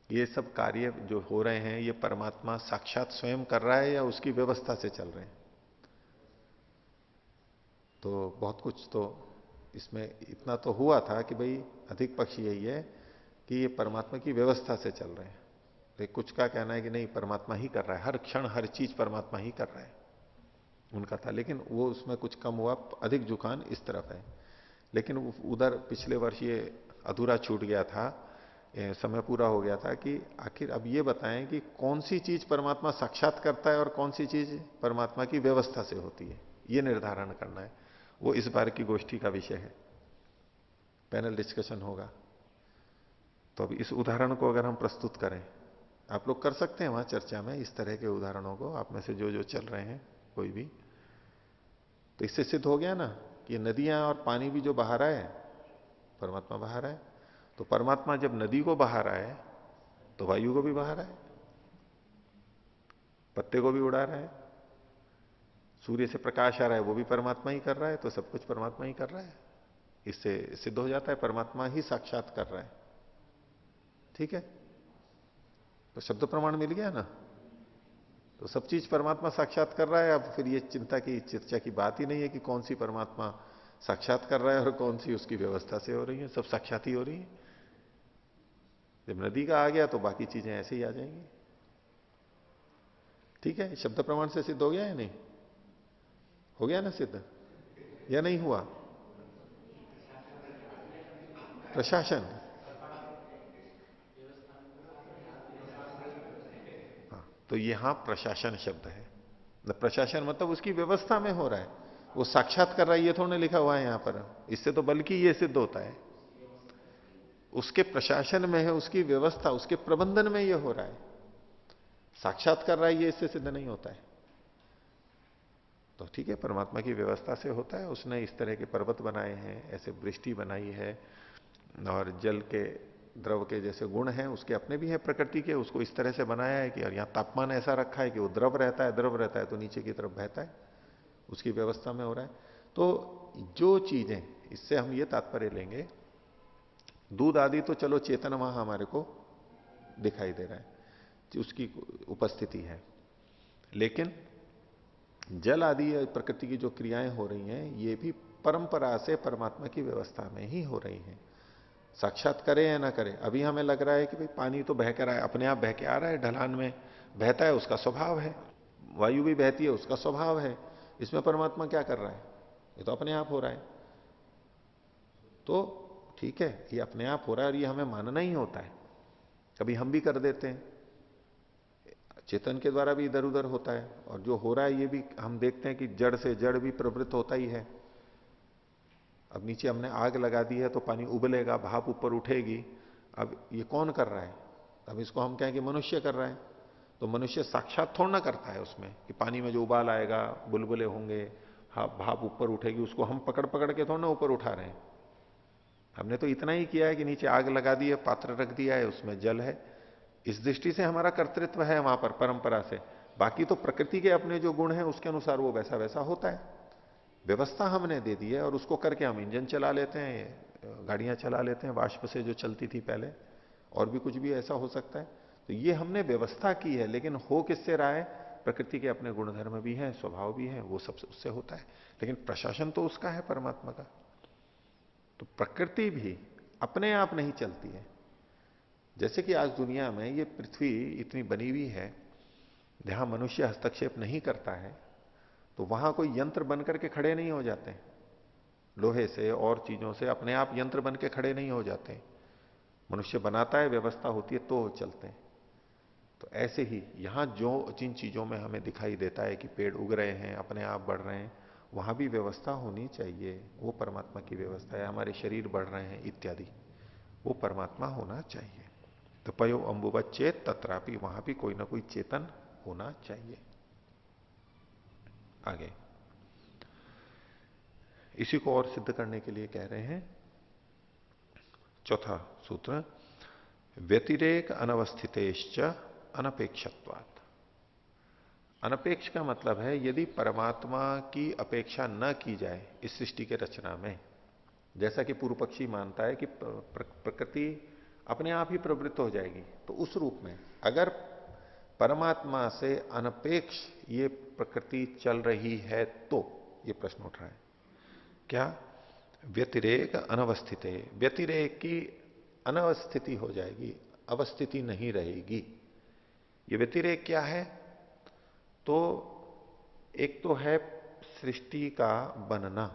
ये सब कार्य जो हो रहे हैं, ये परमात्मा साक्षात स्वयं कर रहा है या उसकी व्यवस्था से चल रहे हैं? तो बहुत कुछ तो इसमें इतना तो हुआ था कि भाई अधिक पक्ष यही है कि ये परमात्मा की व्यवस्था से चल रहे हैं। तो कुछ का कहना है कि नहीं, परमात्मा ही कर रहा है, हर क्षण हर चीज परमात्मा ही कर रहा है, उनका था। लेकिन वो उसमें कुछ कम हुआ, अधिक झुकान इस तरफ है। लेकिन उधर पिछले वर्ष ये अधूरा छूट गया था, समय पूरा हो गया था कि आखिर अब ये बताएं कि कौन सी चीज परमात्मा साक्षात करता है और कौन सी चीज परमात्मा की व्यवस्था से होती है, ये निर्धारण करना है। वो इस बार की गोष्ठी का विषय है, पैनल डिस्कशन होगा। तो अब इस उदाहरण को अगर हम प्रस्तुत करें, आप लोग कर सकते हैं वहां चर्चा में इस तरह के उदाहरणों को, आप में से जो जो चल रहे हैं कोई भी। तो इससे सिद्ध हो गया ना कि नदियां और पानी भी जो बहा रहा है, परमात्मा बहा रहा है। तो परमात्मा जब नदी को बहा रहा है तो वायु को भी बहा रहा है, पत्ते को भी उड़ा रहा है, सूर्य से प्रकाश आ रहा है वो भी परमात्मा ही कर रहा है। तो सब कुछ परमात्मा ही कर रहा है। इससे सिद्ध हो जाता है परमात्मा ही साक्षात कर रहा है। ठीक है, तो शब्द प्रमाण मिल गया ना, तो सब चीज परमात्मा साक्षात कर रहा है। अब फिर ये चिंता की चर्चा की बात ही नहीं है कि कौन सी परमात्मा साक्षात कर रहा है और कौन सी उसकी व्यवस्था से हो रही है, सब साक्षात ही हो रही है। जब नदी का आ गया तो बाकी चीजें ऐसे ही आ जाएंगी। ठीक है, शब्द प्रमाण से सिद्ध हो गया या नहीं? हो गया ना सिद्ध, या नहीं हुआ? प्रशासन, हाँ, तो यहां प्रशासन शब्द है। प्रशासन मतलब उसकी व्यवस्था में हो रहा है, वो साक्षात कर रहा है ये थोड़ा लिखा हुआ है यहां पर। इससे तो बल्कि ये सिद्ध होता है उसके प्रशासन में है, उसकी व्यवस्था, उसके प्रबंधन में ये हो रहा है। साक्षात कर रहा है ये इससे सिद्ध नहीं होता है। तो ठीक है, परमात्मा की व्यवस्था से होता है। उसने इस तरह के पर्वत बनाए हैं, ऐसे वृष्टि बनाई है, और जल के द्रव के जैसे गुण हैं उसके अपने भी हैं प्रकृति के, उसको इस तरह से बनाया है कि, और यहां तापमान ऐसा रखा है कि वो द्रव रहता है, द्रव रहता है तो नीचे की तरफ बहता है, उसकी व्यवस्था में हो रहा है। तो जो चीजें, इससे हम ये तात्पर्य लेंगे, दूध आदि तो चलो चेतन वहां हमारे को दिखाई दे रहा है, उसकी उपस्थिति है, लेकिन जल आदि प्रकृति की जो क्रियाएं हो रही हैं ये भी परंपरा से परमात्मा की व्यवस्था में ही हो रही हैं, साक्षात करे या ना करे। अभी हमें लग रहा है कि भाई पानी तो बह कर आया, अपने आप बह के आ रहा है, ढलान में बहता है, उसका स्वभाव है। वायु भी बहती है, उसका स्वभाव है। इसमें परमात्मा क्या कर रहा है? ये तो अपने आप हो रहा है। तो ठीक है, ये अपने आप हो रहा है और ये हमें मानना ही होता है। कभी हम भी कर देते हैं, चेतन के द्वारा भी इधर उधर होता है, और जो हो रहा है ये भी हम देखते हैं कि जड़ से जड़ भी प्रवृत्त होता ही है। अब नीचे हमने आग लगा दी है तो पानी उबलेगा, भाप ऊपर उठेगी। अब ये कौन कर रहा है? अब इसको हम कहें कि मनुष्य कर रहा है। तो मनुष्य साक्षात थोड़ा ना करता है उसमें कि पानी में जो उबाल आएगा, बुलबुले होंगे, भाप ऊपर उठेगी, उसको हम पकड़ पकड़ के थोड़ा ना ऊपर उठा रहे हैं। हमने तो इतना ही किया है कि नीचे आग लगा दी है, पात्र रख दिया है, उसमें जल है, इस दृष्टि से हमारा कर्तृत्व है वहां पर परंपरा से। बाकी तो प्रकृति के अपने जो गुण हैं उसके अनुसार वो वैसा वैसा होता है। व्यवस्था हमने दे दी है और उसको करके हम इंजन चला लेते हैं, गाड़ियां चला लेते हैं वाष्प से जो चलती थी पहले, और भी कुछ भी ऐसा हो सकता है। तो ये हमने व्यवस्था की है, लेकिन हो किससे रहा है? प्रकृति के अपने गुणधर्म भी हैं, स्वभाव भी है, वो सब उससे होता है। लेकिन प्रशासन तो उसका है, परमात्मा का। तो प्रकृति भी अपने आप नहीं चलती है। जैसे कि आज दुनिया में ये पृथ्वी इतनी बनी हुई है, जहां मनुष्य हस्तक्षेप नहीं करता है, तो वहां कोई यंत्र बनकर के खड़े नहीं हो जाते, लोहे से और चीजों से अपने आप यंत्र बन के खड़े नहीं हो जाते। मनुष्य बनाता है, व्यवस्था होती है तो चलते हैं। तो ऐसे ही यहां जो जिन चीजों में हमें दिखाई देता है कि पेड़ उग रहे हैं, अपने आप बढ़ रहे हैं, वहां भी व्यवस्था होनी चाहिए। वो परमात्मा की व्यवस्था है। हमारे शरीर बढ़ रहे हैं इत्यादि, वो परमात्मा होना चाहिए। तो पयो अंबुवत चेत तत्रापि, वहां भी कोई ना कोई चेतन होना चाहिए। आगे इसी को और सिद्ध करने के लिए कह रहे हैं चौथा सूत्र, व्यतिरेक अनवस्थितेश्च अनपेक्षत्वात्। अनपेक्ष का मतलब है यदि परमात्मा की अपेक्षा न की जाए इस सृष्टि के रचना में, जैसा कि पूर्व पक्षी मानता है कि प्रकृति अपने आप ही प्रवृत्त हो जाएगी, तो उस रूप में अगर परमात्मा से अनपेक्ष ये प्रकृति चल रही है तो ये प्रश्न उठ रहा है क्या? व्यतिरेक अनवस्थित, व्यतिरेक की अनवस्थिति हो जाएगी, अवस्थिति नहीं रहेगी। ये व्यतिरेक क्या है? तो एक तो है सृष्टि का बनना,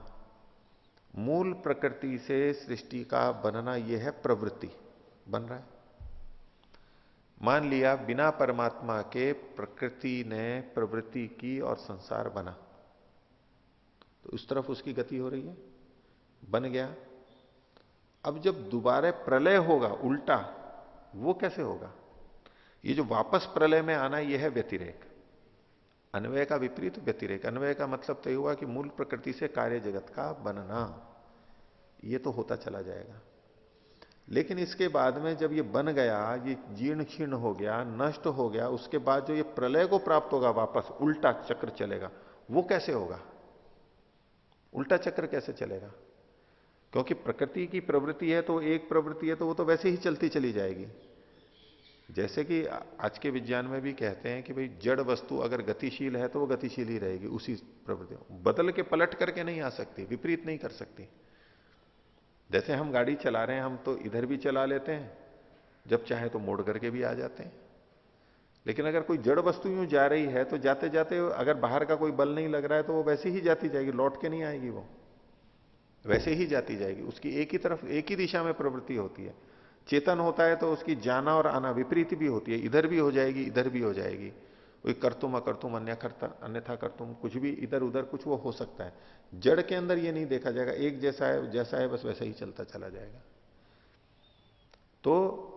मूल प्रकृति से सृष्टि का बनना, यह है प्रवृत्ति, बन रहा है। मान लिया बिना परमात्मा के प्रकृति ने प्रवृत्ति की और संसार बना, तो उस तरफ उसकी गति हो रही है, बन गया। अब जब दोबारा प्रलय होगा उल्टा, वो कैसे होगा? ये जो वापस प्रलय में आना, यह है व्यतिरेक। अन्वय का विपरीत व्यतिरेक। अन्वय का मतलब तो हुआ कि मूल प्रकृति से कार्य जगत का बनना, ये तो होता चला जाएगा। लेकिन इसके बाद में जब ये बन गया, ये जीर्ण क्षीर्ण हो गया, नष्ट हो गया, उसके बाद जो ये प्रलय को प्राप्त होगा, वापस उल्टा चक्र चलेगा, वो कैसे होगा? उल्टा चक्र कैसे चलेगा? क्योंकि प्रकृति की प्रवृत्ति है तो एक प्रवृत्ति है तो वो तो वैसे ही चलती चली जाएगी। जैसे कि आज के विज्ञान में भी कहते हैं कि भाई जड़ वस्तु अगर गतिशील है तो वो गतिशील ही रहेगी, उसी प्रवृत्ति बदल के पलट करके नहीं आ सकती, विपरीत नहीं कर सकती। जैसे हम गाड़ी चला रहे हैं, हम तो इधर भी चला लेते हैं, जब चाहे तो मोड़ करके भी आ जाते हैं। लेकिन अगर कोई जड़ वस्तु यूं जा रही है तो जाते जाते अगर बाहर का कोई बल नहीं लग रहा है तो वो वैसे ही जाती जाएगी, लौट के नहीं आएगी, वो वैसे ही जाती जाएगी। उसकी एक ही तरफ एक ही दिशा में प्रवृत्ति होती है। चेतन होता है तो उसकी जाना और आना विपरीत भी होती है, इधर भी हो जाएगी इधर भी हो जाएगी। कोई कर्तुम अकर्तुम अन्यथा कर्तुम, कुछ भी इधर उधर कुछ वो हो सकता है। जड़ के अंदर ये नहीं देखा जाएगा, एक जैसा है बस वैसा ही चलता चला जाएगा। तो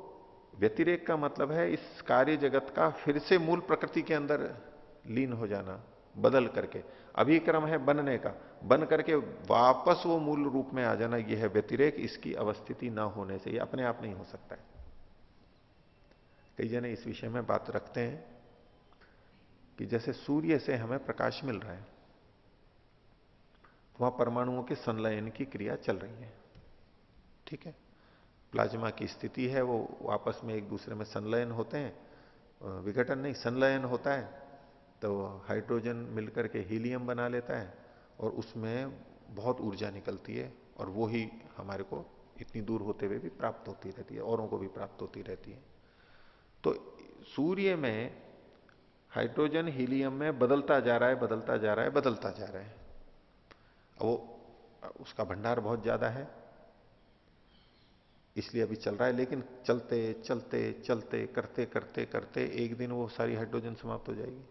व्यतिरेक का मतलब है इस कार्य जगत का फिर से मूल प्रकृति के अंदर लीन हो जाना, बदल करके। अभी क्रम है बनने का, बन करके वापस वो मूल रूप में आ जाना, यह है व्यतिरेक। इसकी अवस्थिति ना होने से ये अपने आप नहीं हो सकता है। कई जने इस विषय में बात रखते हैं कि जैसे सूर्य से हमें प्रकाश मिल रहा है, वहां परमाणुओं के संलयन की क्रिया चल रही है, ठीक है। प्लाज्मा की स्थिति है, वो आपस में एक दूसरे में संलयन होते हैं, विघटन नहीं संलयन होता है। तो हाइड्रोजन मिलकर के हीलियम बना लेता है और उसमें बहुत ऊर्जा निकलती है, और वो ही हमारे को इतनी दूर होते हुए भी प्राप्त होती रहती है, औरों को भी प्राप्त होती रहती है। तो सूर्य में हाइड्रोजन हीलियम में बदलता जा रहा है, बदलता जा रहा है, बदलता जा रहा है। वो उसका भंडार बहुत ज्यादा है, इसलिए अभी चल रहा है। लेकिन चलते चलते चलते करते करते करते एक दिन वो सारी हाइड्रोजन समाप्त हो जाएगी,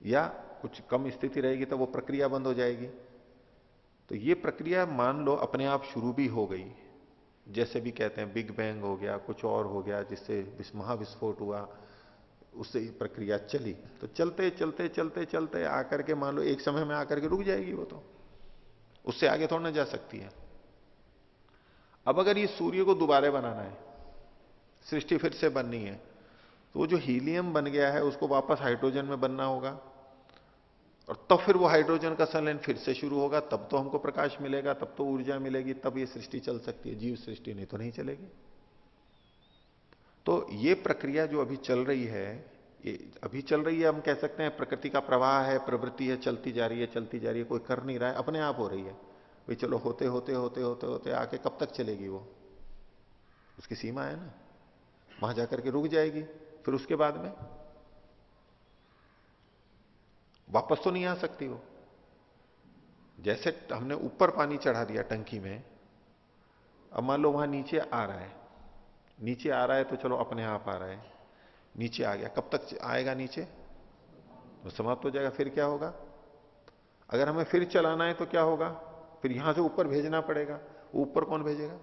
या कुछ कम स्थिति रहेगी तो वो प्रक्रिया बंद हो जाएगी। तो ये प्रक्रिया मान लो अपने आप शुरू भी हो गई, जैसे भी कहते हैं बिग बैंग हो गया, कुछ और हो गया, जिससे महाविस्फोट हुआ, उससे प्रक्रिया चली। तो चलते चलते चलते चलते आकर के मान लो एक समय में आकर के रुक जाएगी, वो तो उससे आगे थोड़ा ना जा सकती है। अब अगर ये सूर्य को दोबारा बनाना है, सृष्टि फिर से बननी है, तो वो जो हीलियम बन गया है उसको वापस हाइड्रोजन में बनना होगा, और तब फिर वो हाइड्रोजन का संलयन फिर से शुरू होगा, तब तो हमको प्रकाश मिलेगा, तब तो ऊर्जा मिलेगी, तब ये सृष्टि चल सकती है, जीव सृष्टि, नहीं तो नहीं चलेगी। तो ये प्रक्रिया जो अभी चल रही है, ये अभी चल रही है, हम कह सकते हैं प्रकृति का प्रवाह है, प्रवृत्ति है, चलती जा रही है, चलती जा रही है, कोई कर नहीं रहा है, अपने आप हो रही है। भाई चलो होते होते होते होते होते आके कब तक चलेगी वो, उसकी सीमा है ना, वहां जाकर के रुक जाएगी, फिर उसके बाद में वापस तो नहीं आ सकती वो। जैसे हमने ऊपर पानी चढ़ा दिया टंकी में, अब मान लो वहां नीचे आ रहा है, नीचे आ रहा है तो चलो अपने आप आ रहा है, नीचे आ गया, कब तक आएगा नीचे, तो समाप्त हो जाएगा। फिर क्या होगा, अगर हमें फिर चलाना है तो क्या होगा, फिर यहां से ऊपर भेजना पड़ेगा। ऊपर कौन भेजेगा,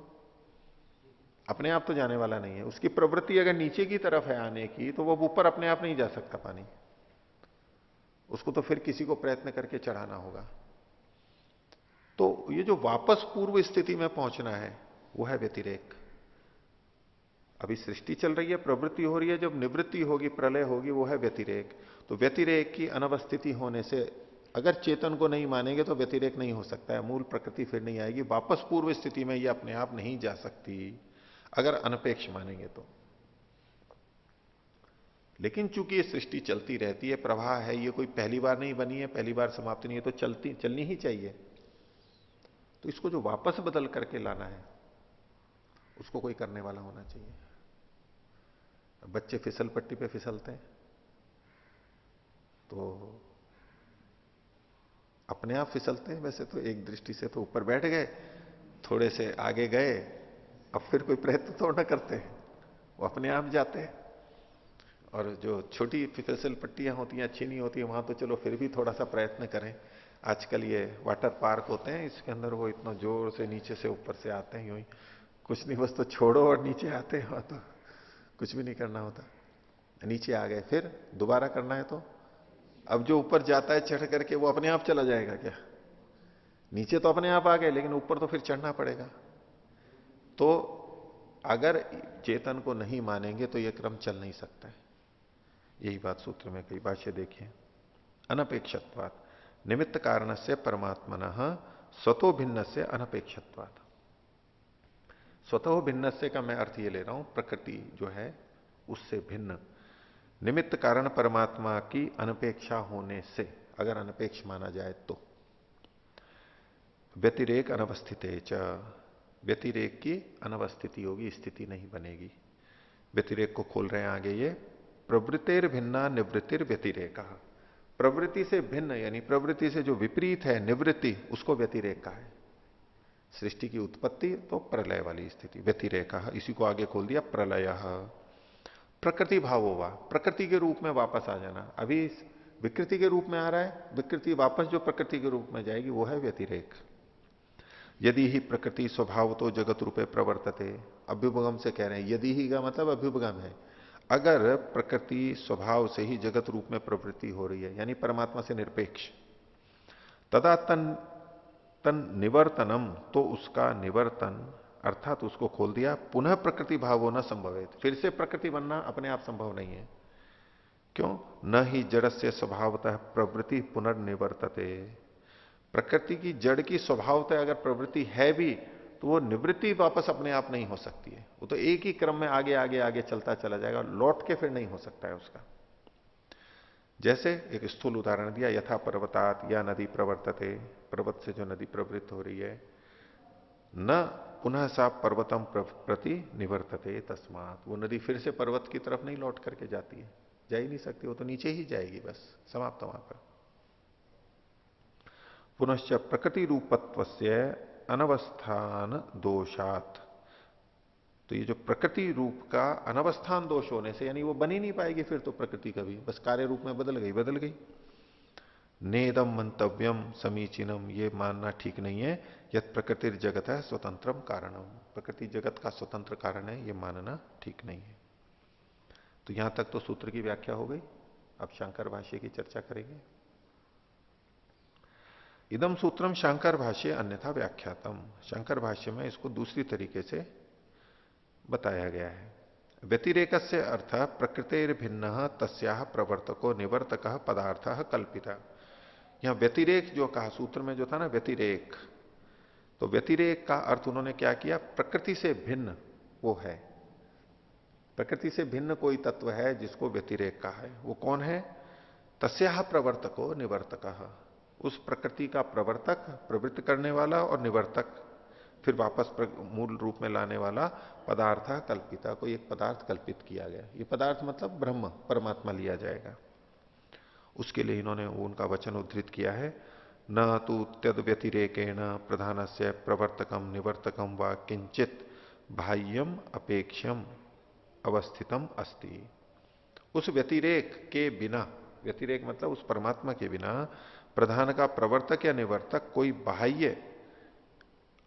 अपने आप तो जाने वाला नहीं है। उसकी प्रवृत्ति अगर नीचे की तरफ है आने की, तो वो ऊपर अपने आप नहीं जा सकता पानी, उसको तो फिर किसी को प्रयत्न करके चढ़ाना होगा। तो ये जो वापस पूर्व स्थिति में पहुंचना है, वो है व्यतिरेक। अभी सृष्टि चल रही है, प्रवृत्ति हो रही है, जब निवृत्ति होगी, प्रलय होगी, वो है व्यतिरेक। तो व्यतिरेक की अनवस्थिति होने से अगर चेतन को नहीं मानेंगे तो व्यतिरेक नहीं हो सकता है, मूल प्रकृति फिर नहीं आएगी, वापस पूर्व स्थिति में ये अपने आप नहीं जा सकती अगर अनपेक्ष मानेंगे तो। लेकिन चूंकि ये सृष्टि चलती रहती है, प्रवाह है, ये कोई पहली बार नहीं बनी है, पहली बार समाप्त नहीं है, तो चलनी ही चाहिए। तो इसको जो वापस बदल करके लाना है, उसको कोई करने वाला होना चाहिए। बच्चे फिसल पट्टी पे फिसलते हैं तो अपने आप फिसलते हैं, वैसे तो एक दृष्टि से तो ऊपर बैठ गए, थोड़े से आगे गए, अब फिर कोई प्रयत्न तो ना करते हैं, वो अपने आप जाते हैं। और जो छोटी फिसल पट्टियां होती हैं, अच्छी नहीं होती, वहां तो चलो फिर भी थोड़ा सा प्रयत्न करें। आजकल ये वाटर पार्क होते हैं, इसके अंदर वो इतना जोर से नीचे से ऊपर से आते हैं, यूं ही कुछ नहीं, बस तो छोड़ो और नीचे आते हैं, वहां तो कुछ भी नहीं करना होता। नीचे आ गए, फिर दोबारा करना है तो अब जो ऊपर जाता है चढ़ करके, वो अपने आप चला जाएगा क्या, नीचे तो अपने आप आ गए, लेकिन ऊपर तो फिर चढ़ना पड़ेगा। तो अगर चेतन को नहीं मानेंगे तो यह क्रम चल नहीं सकता है। यही बात सूत्र में कई भाष्य देखिए। अनपेक्षत्वात् निमित्त कारण से परमात्मनः स्वतो भिन्न से अनपेक्षत्वात्। स्वतः भिन्न से का मैं अर्थ ये ले रहा हूं, प्रकृति जो है उससे भिन्न निमित्त कारण परमात्मा की अनपेक्षा होने से, अगर अनपेक्ष माना जाए तो व्यतिरेक अनवस्थित व्यतिरेक की अनवस्थिति होगी, स्थिति नहीं बनेगी। व्यतिरेक को खोल रहे हैं आगे ये, प्रवृत्तिर भिन्ना निवृत्तिर व्यतिरेक। प्रवृत्ति से भिन्न यानी प्रवृत्ति से जो विपरीत है निवृत्ति, उसको व्यतिरेक कहा है। सृष्टि की उत्पत्ति तो प्रलय वाली स्थिति, व्यतिरेक, इसी को आगे खोल दिया प्रलय। प्रकृति भाव होगा, प्रकृति के रूप में वापस आ जाना। अभी विकृति के रूप में आ रहा है, विकृति वापस जो प्रकृति के रूप में जाएगी वो है व्यतिरेक। यदि ही प्रकृति स्वभाव तो जगत रूपे प्रवर्तते, अभ्युपगम से कह रहे हैं, यदि ही का मतलब अभ्युपगम है। अगर प्रकृति स्वभाव से ही जगत रूप में प्रवृत्ति हो रही है, यानी परमात्मा से निरपेक्ष, तदा तन निवर्तनम, तो उसका निवर्तन अर्थात उसको खोल दिया, पुनः प्रकृति भाव होना संभव है, फिर से प्रकृति बनना अपने आप संभव नहीं है। क्यों? न ही जड़ से स्वभावतः प्रवृत्ति पुनर्निवर्तते। प्रकृति की जड़ की स्वभावतः अगर प्रवृत्ति है भी तो वो निवृत्ति वापस अपने आप नहीं हो सकती है, वो तो एक ही क्रम में आगे आगे आगे चलता चला जाएगा, लौट के फिर नहीं हो सकता है उसका। जैसे एक स्थूल उदाहरण दिया, यथा पर्वतात या नदी प्रवर्तते, पर्वत से जो नदी प्रवृत्त हो रही है, न पुनः सा पर्वतम प्रति निवर्तते तस्मात, वो नदी फिर से पर्वत की तरफ नहीं लौट करके जाती है, जा ही नहीं सकती, वो तो नीचे ही जाएगी, बस समाप्त वहां पर। पुनश्च प्रकृति रूपत्वस्य अनवस्थान दोषात, तो ये जो प्रकृति रूप का अनवस्थान दोष होने से, यानी वो बन ही नहीं पाएगी फिर तो प्रकृति कभी, बस कार्य रूप में बदल गई। नेदम मंतव्यम समीचीनम, ये मानना ठीक नहीं है। यद प्रकृति जगत है स्वतंत्रम कारणम, प्रकृति जगत का स्वतंत्र कारण है, ये मानना ठीक नहीं है। तो यहां तक तो सूत्र की व्याख्या हो गई। अब शंकर भाष्य की चर्चा करेंगे। इदम सूत्रम शंकर भाष्य अन्यथा व्याख्यातम, शंकर भाष्य में इसको दूसरी तरीके से बताया गया है। व्यतिरेक से अर्थ प्रकृतिर भिन्न तस्या प्रवर्तको निवर्तक पदार्थ कल्पिता। यहां व्यतिरेक जो कहा सूत्र में जो था ना व्यतिरेक, तो व्यतिरेक का अर्थ उन्होंने क्या किया, प्रकृति से भिन्न वो है, प्रकृति से भिन्न कोई तत्व है जिसको व्यतिरेक कहा है। वो कौन है? तस्या प्रवर्तको निवर्तक, उस प्रकृति का प्रवर्तक, प्रवृत्त करने वाला, और निवर्तक फिर वापस मूल रूप में लाने वाला पदार्थ कल्पिता, कोई एक पदार्थ कल्पित किया गया। ये पदार्थ मतलब ब्रह्म परमात्मा लिया जाएगा। उसके लिए इन्होंने उनका वचन उद्धृत किया है, न तो तद व्यतिरेकेण प्रधान से प्रवर्तकम निवर्तकम व किंचित बाह्यम अपेक्षम अवस्थितम अस्ति। उस व्यतिरेक के बिना, व्यतिरेक मतलब उस परमात्मा के बिना प्रधान का प्रवर्तक या निवर्तक कोई बाह्य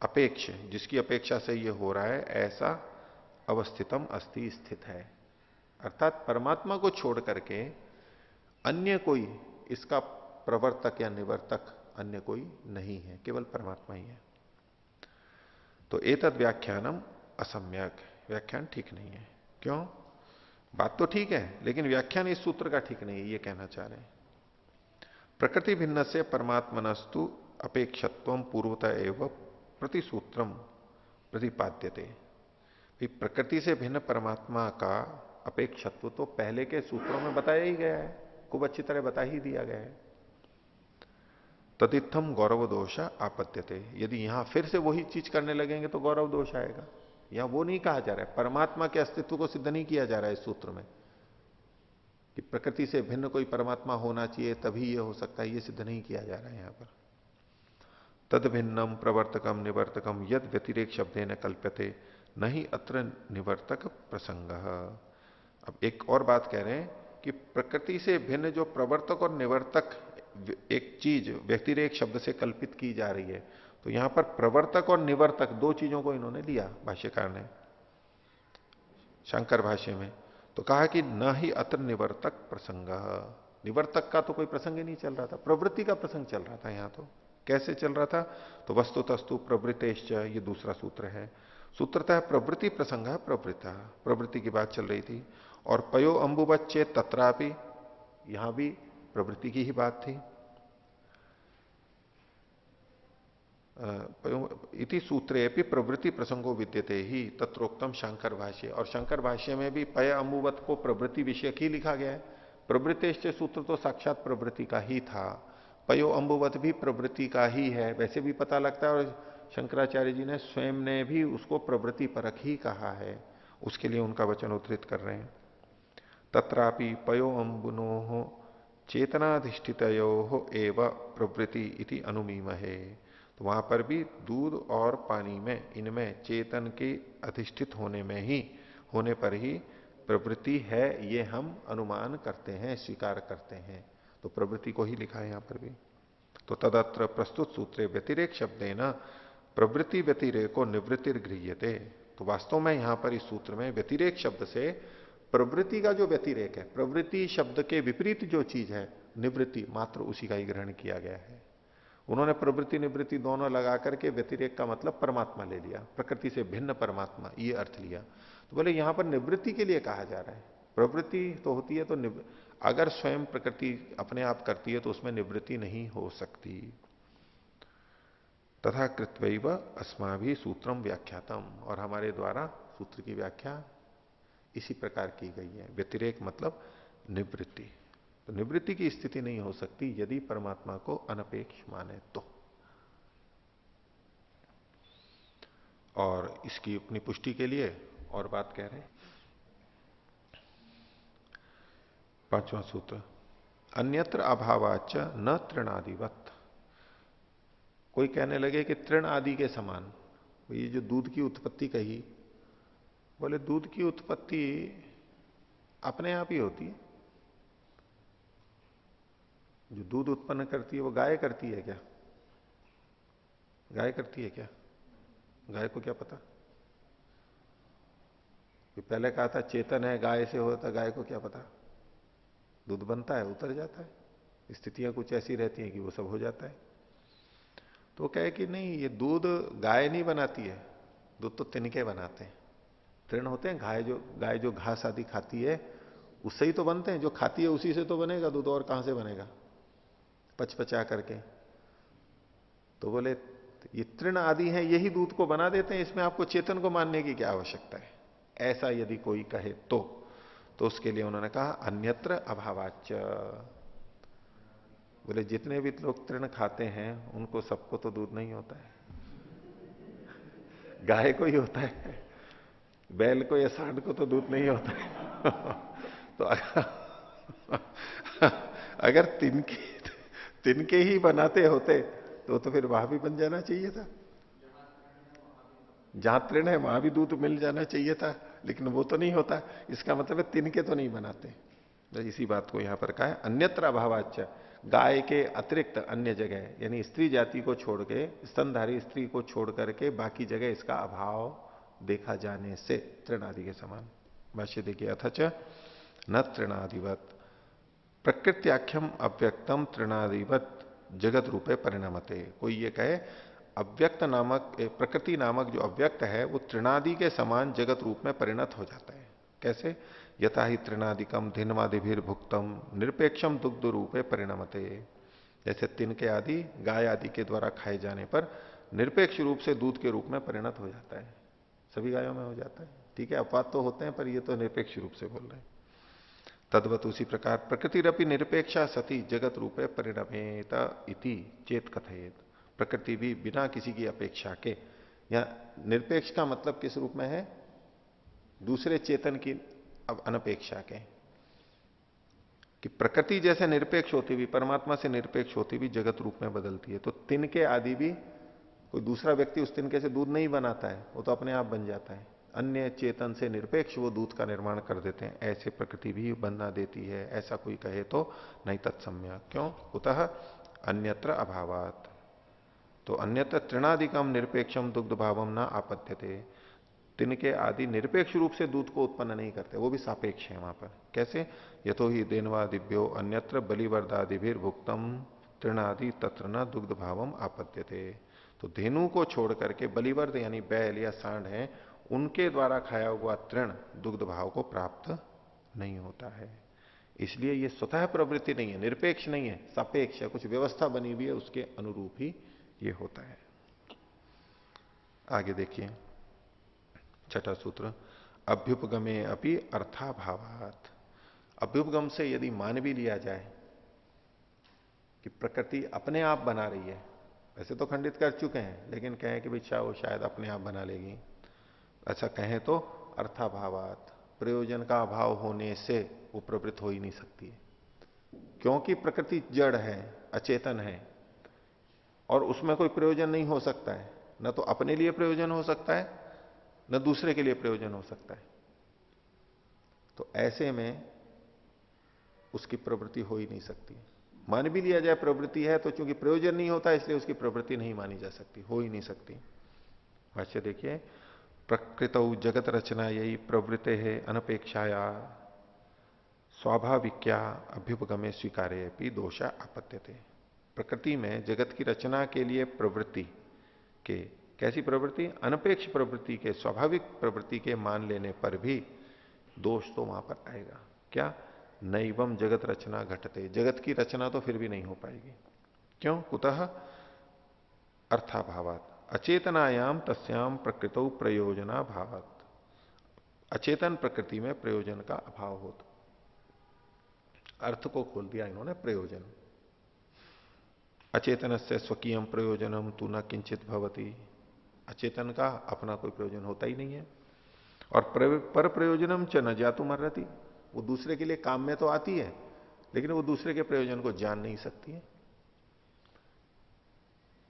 अपेक्ष, जिसकी अपेक्षा से यह हो रहा है, ऐसा अवस्थितम अस्ति स्थित है। अर्थात परमात्मा को छोड़ करके अन्य कोई इसका प्रवर्तक या निवर्तक अन्य कोई नहीं है, केवल परमात्मा ही है। तो एतद व्याख्यानम असम्यक, व्याख्यान ठीक नहीं है। क्यों? बात तो ठीक है लेकिन व्याख्यान इस सूत्र का ठीक नहीं है, ये कहना चाह रहे हैं। प्रकृति भिन्न से परमात्मनस्तु अपेक्षत्व पूर्वतः एवं प्रतिसूत्रम प्रतिपाद्यते। प्रकृति से भिन्न परमात्मा का अपेक्षत्व तो पहले के सूत्रों में बताया ही गया है, खूब अच्छी तरह बता ही दिया गया है। तदित्थम गौरव दोष आपत्त्यते, यदि यहां फिर से वही चीज करने लगेंगे तो गौरव दोष आएगा। यहां वो नहीं कहा जा रहा है, परमात्मा के अस्तित्व को सिद्ध नहीं किया जा रहा है इस सूत्र में कि प्रकृति से भिन्न कोई परमात्मा होना चाहिए तभी ये हो सकता है, ये सिद्ध नहीं किया जा रहा है यहां पर। तद भिन्नम प्रवर्तकम निवर्तकम यद व्यतिरेक शब्दे न कल्प्यते नहीं अत्र निवर्तक प्रसंग। अब एक और बात कह रहे हैं कि प्रकृति से भिन्न जो प्रवर्तक और निवर्तक एक चीज व्यतिरेक शब्द से कल्पित की जा रही है, तो यहां पर प्रवर्तक और निवर्तक दो चीजों को इन्होंने लिया भाष्यकार ने शंकर भाष्य में। तो कहा कि न ही अत्र निवर्तक प्रसंग, निवर्तक का तो कोई प्रसंग ही नहीं चल रहा था, प्रवृत्ति का प्रसंग चल रहा था। यहां तो कैसे चल रहा था? तो वस्तु तस्तु प्रवृत्तेश्च, ये दूसरा सूत्र है। सूत्रतः प्रवृत्ति प्रसंग प्रवृत्ता, प्रवृत्ति की बात चल रही थी। और पयो अंबुबच्चे तत्रापि, यहां भी प्रवृत्ति की ही बात थी। इति सूत्रे भी प्रवृत्ति प्रसंगो विद्यते ही तत्रोक्तम शंकर भाष्य, और शंकर भाष्य में भी पय अम्बुवत को प्रवृत्ति विषय ही लिखा गया है। प्रवृत्तिश्च सूत्र तो साक्षात प्रवृत्ति का ही था, पयो अम्बुवत भी प्रवृत्ति का ही है, वैसे भी पता लगता है। और शंकराचार्य जी ने स्वयं ने भी उसको प्रवृत्ति परक ही कहा है, उसके लिए उनका वचन उद्धृत कर रहे हैं। तत्रापि पयो अम्बुनो चेतनाधिष्ठित एव प्रवृत्ति इति अनुमीमहे। तो वहां पर भी दूध और पानी में, इनमें चेतन के अधिष्ठित होने पर ही प्रवृत्ति है, ये हम अनुमान करते हैं, स्वीकार करते हैं। तो प्रवृत्ति को ही लिखा है यहां पर भी। तो तदत्र प्रस्तुत सूत्रे व्यतिरेक शब्दे न प्रवृत्ति व्यतिरेको निवृत्तिर गृह्यते। तो वास्तव में यहां पर इस सूत्र में व्यतिरेक शब्द से प्रवृत्ति का जो व्यतिरेक है, प्रवृत्ति शब्द के विपरीत जो चीज है निवृत्ति, मात्र उसी का ही ग्रहण किया गया है। उन्होंने प्रवृत्ति निवृत्ति दोनों लगा करके व्यतिरेक का मतलब परमात्मा ले लिया, प्रकृति से भिन्न परमात्मा, ये अर्थ लिया। तो बोले यहां पर निवृत्ति के लिए कहा जा रहा है। प्रवृत्ति तो होती है, तो अगर स्वयं प्रकृति अपने आप करती है तो उसमें निवृत्ति नहीं हो सकती। तथा कृत्वैव अस्माभि सूत्रम व्याख्यातम, और हमारे द्वारा सूत्र की व्याख्या इसी प्रकार की गई है। व्यतिरेक मतलब निवृत्ति, तो निवृत्ति की स्थिति नहीं हो सकती यदि परमात्मा को अनपेक्ष माने तो। और इसकी अपनी पुष्टि के लिए और बात कह रहे हैं, 5वां सूत्र, अन्यत्र अभावाच न तृणादिवत। कोई कहने लगे कि तृण आदि के समान, ये जो दूध की उत्पत्ति कही, बोले दूध की उत्पत्ति अपने आप ही होती है। जो दूध उत्पन्न करती है वो गाय करती है क्या? गाय करती है क्या? गाय को क्या पता? पहले कहा था चेतन है, गाय से होता, गाय को क्या पता? दूध बनता है, उतर जाता है, स्थितियां कुछ ऐसी रहती हैं कि वो सब हो जाता है। तो कहे कि नहीं, ये दूध गाय नहीं बनाती है, दूध तो तिनके बनाते हैं। तृण होते हैं, गाय जो घास आदि खाती है उससे ही तो बनते हैं, जो खाती है उसी से तो बनेगा दूध, और कहां से बनेगा? पचा करके। तो बोले ये तृण आदि हैं, यही दूध को बना देते हैं, इसमें आपको चेतन को मानने की क्या आवश्यकता है? ऐसा यदि कोई कहे तो उसके लिए उन्होंने कहा अन्यत्र अभावाच। बोले जितने भी लोग तृण खाते हैं उनको सबको तो दूध नहीं होता है, गाय को ही होता है, बैल को या सांड को तो दूध नहीं होता है। तो अगर तिनके ही बनाते होते तो फिर वहां भी बन जाना चाहिए था, जहां तृण है वहां भी दूध मिल जाना चाहिए था, लेकिन वो तो नहीं होता। इसका मतलब है तिनके तो नहीं बनाते। तो इसी बात को यहां पर कहा है अन्यत्र अभावाच, गाय के अतिरिक्त अन्य जगह, यानी स्त्री जाति को छोड़ के, स्तनधारी स्त्री को छोड़ करके बाकी जगह इसका अभाव देखा जाने से तृण आदि के समान। भाष्य देखिए, अथच न तृणादिवत प्रकृत्याख्यम अव्यक्तम तृणादिवत जगत रूपे परिणामते। कोई ये कहे अव्यक्त नामक, प्रकृति नामक जो अव्यक्त है वो तृणादि के समान जगत रूप में परिणत हो जाता है। कैसे? यथा ही तृणादिकम धिन्वादिभिर भुक्तम निरपेक्षम दुग्ध रूपे परिणमते। जैसे तिनके आदि गाय आदि के द्वारा खाए जाने पर निरपेक्ष रूप से दूध के रूप में परिणत हो जाता है, सभी गायों में हो जाता है। ठीक है, अपवाद तो होते हैं, पर ये तो निरपेक्ष रूप से बोल रहे हैं। तद्वत उसी प्रकार प्रकृतिरपि निरपेक्षा सती जगत रूपे परिणमेत इति चेत कथयेत। प्रकृति भी बिना किसी की अपेक्षा के, या निरपेक्ष का मतलब किस रूप में है? दूसरे चेतन की अब अनपेक्षा के, कि प्रकृति जैसे निरपेक्ष होती भी, परमात्मा से निरपेक्ष होती भी जगत रूप में बदलती है। तो तिनके आदि भी कोई दूसरा व्यक्ति उस तिनके से दूध नहीं बनाता है, वो तो अपने आप बन जाता है। अन्य चेतन से निरपेक्ष वो दूध का निर्माण कर देते हैं, ऐसे प्रकृति भी बना देती है। ऐसा कोई कहे तो नहीं तत्सम्य। क्यों? कुतः अन्यत्र अभावात। तो अन्यत्र तृणादिकम निरपेक्षम दुग्ध भावम न आपत्त्यते। तिनके आदि निरपेक्ष रूप से दूध को उत्पन्न नहीं करते, वो भी सापेक्ष है वहां पर। कैसे? यथो ही देनवादिभ्यो अन्यत्र बलिवर्दादिभिर भुक्तम तृणादि तत्र न दुग्ध भावम आपत्त्यते। तो धेनु को छोड़ करके बलिवर्द यानी बैल या सांड है, उनके द्वारा खाया हुआ तृण दुग्ध भाव को प्राप्त नहीं होता है। इसलिए ये स्वतः प्रवृत्ति नहीं है, निरपेक्ष नहीं है, सापेक्ष है, कुछ व्यवस्था बनी हुई है, उसके अनुरूप ही ये होता है। आगे देखिए छठा सूत्र, अभ्युपगमे अपि अर्थाभावात। अभ्युपगम से यदि मान भी लिया जाए कि प्रकृति अपने आप बना रही है, वैसे तो खंडित कर चुके हैं, लेकिन कहें कि भाई वो शायद अपने आप बना लेगी, ऐसा कहें तो अर्थाभावात, प्रयोजन का अभाव होने से वो प्रवृत्त हो ही नहीं सकती है, क्योंकि प्रकृति जड़ है, अचेतन है, और उसमें कोई प्रयोजन नहीं हो सकता है। न तो अपने लिए प्रयोजन हो सकता है, न दूसरे के लिए प्रयोजन हो सकता है। तो ऐसे में उसकी प्रवृत्ति हो ही नहीं सकती। मान भी लिया जाए प्रवृत्ति है, तो चूंकि प्रयोजन नहीं होता इसलिए उसकी प्रवृत्ति नहीं मानी जा सकती, हो ही नहीं सकती। भाष्य देखिए, प्रकृत जगत रचना यही प्रवृत्ति है अनपेक्षाया स्वाभाविक्या अभ्युपगमे स्वीकार्य भी दोषा आपत्त्यते। प्रकृति में जगत की रचना के लिए प्रवृत्ति के, कैसी प्रवृत्ति, अनपेक्ष प्रवृत्ति के, स्वाभाविक प्रवृत्ति के मान लेने पर भी दोष तो वहां पर आएगा। क्या, नैवम जगत रचना घटते, जगत की रचना तो फिर भी नहीं हो पाएगी। क्यों, कुतः, अर्थाभावात, अचेतनायाम तस्याम प्रकृतौ प्रयोजना भावात। अचेतन प्रकृति में प्रयोजन का अभाव होता, अर्थ को खोल दिया इन्होंने, प्रयोजन। अचेतन से स्वकीयम प्रयोजनम तू न किंचित भवती, अचेतन का अपना कोई प्रयोजन होता ही नहीं है। और पर प्रयोजनम च न जातु मर्रति, वो दूसरे के लिए काम में तो आती है, लेकिन वो दूसरे के प्रयोजन को जान नहीं सकती है।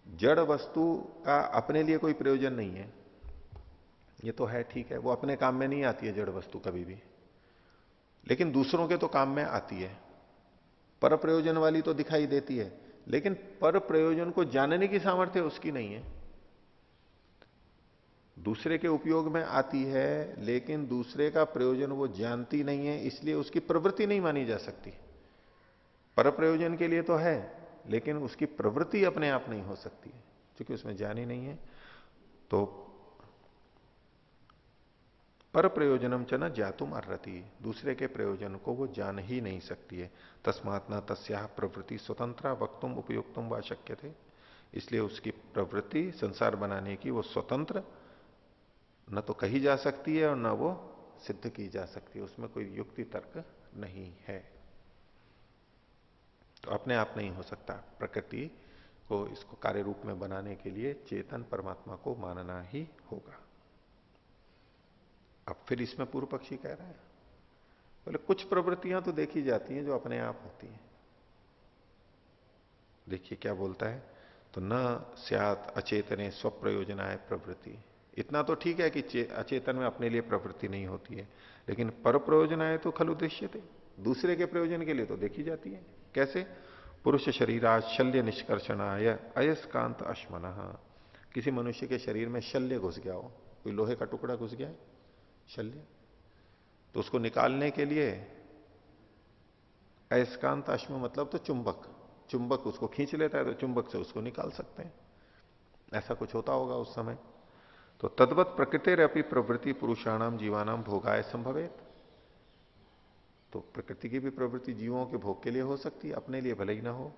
जड़ वस्तु का अपने लिए कोई प्रयोजन नहीं है, ये तो है, ठीक है, वो अपने काम में नहीं आती है जड़ वस्तु कभी भी, लेकिन दूसरों के तो काम में आती है। पर प्रयोजन वाली तो दिखाई देती है, लेकिन पर प्रयोजन को जानने की सामर्थ्य उसकी नहीं है। दूसरे के उपयोग में आती है, लेकिन दूसरे का प्रयोजन वो जानती नहीं है, इसलिए उसकी प्रवृत्ति नहीं मानी जा सकती। पर प्रयोजन के लिए तो है, लेकिन उसकी प्रवृत्ति अपने आप नहीं हो सकती है, क्योंकि उसमें जान ही नहीं है। तो पर प्रयोजनम च न जातुम अर्हति, दूसरे के प्रयोजन को वो जान ही नहीं सकती है। तस्मात् न तस्याः प्रवृत्ति स्वतंत्र वक्तुम उपयोक्तुम व शक्य थे, इसलिए उसकी प्रवृत्ति संसार बनाने की वो स्वतंत्र न तो कही जा सकती है और न वो सिद्ध की जा सकती है, उसमें कोई युक्ति तर्क नहीं है। तो अपने आप नहीं हो सकता। प्रकृति को, इसको कार्य रूप में बनाने के लिए चेतन परमात्मा को मानना ही होगा। अब फिर इसमें पूर्व पक्षी कह रहा है, बोले कुछ प्रवृत्तियां तो देखी जाती हैं जो अपने आप होती हैं। देखिए क्या बोलता है, तो न स्यात् अचेतने स्वप्रयोजनाय प्रवृत्ति, इतना तो ठीक है कि अचेतन में अपने लिए प्रवृत्ति नहीं होती है, लेकिन पर प्रयोजनाय तो खलु दृश्यते, दूसरे के प्रयोजन के लिए तो देखी जाती है। कैसे, पुरुष शरीरात शल्य निष्कर्षणाय अयस्कांत अश्मनः, किसी मनुष्य के शरीर में शल्य घुस गया हो, कोई लोहे का टुकड़ा घुस गया है शल्य, तो उसको निकालने के लिए अयस्कांत अश्म मतलब तो चुंबक, चुंबक उसको खींच लेता है, तो चुंबक से उसको निकाल सकते हैं, ऐसा कुछ होता होगा उस समय। तो तद्वत प्रकृतिरपि प्रवृत्ति पुरुषाणाम जीवानाम भोगाय संभवेत, तो प्रकृति की भी प्रवृत्ति जीवों के भोग के लिए हो सकती है, अपने लिए भले ही ना हो।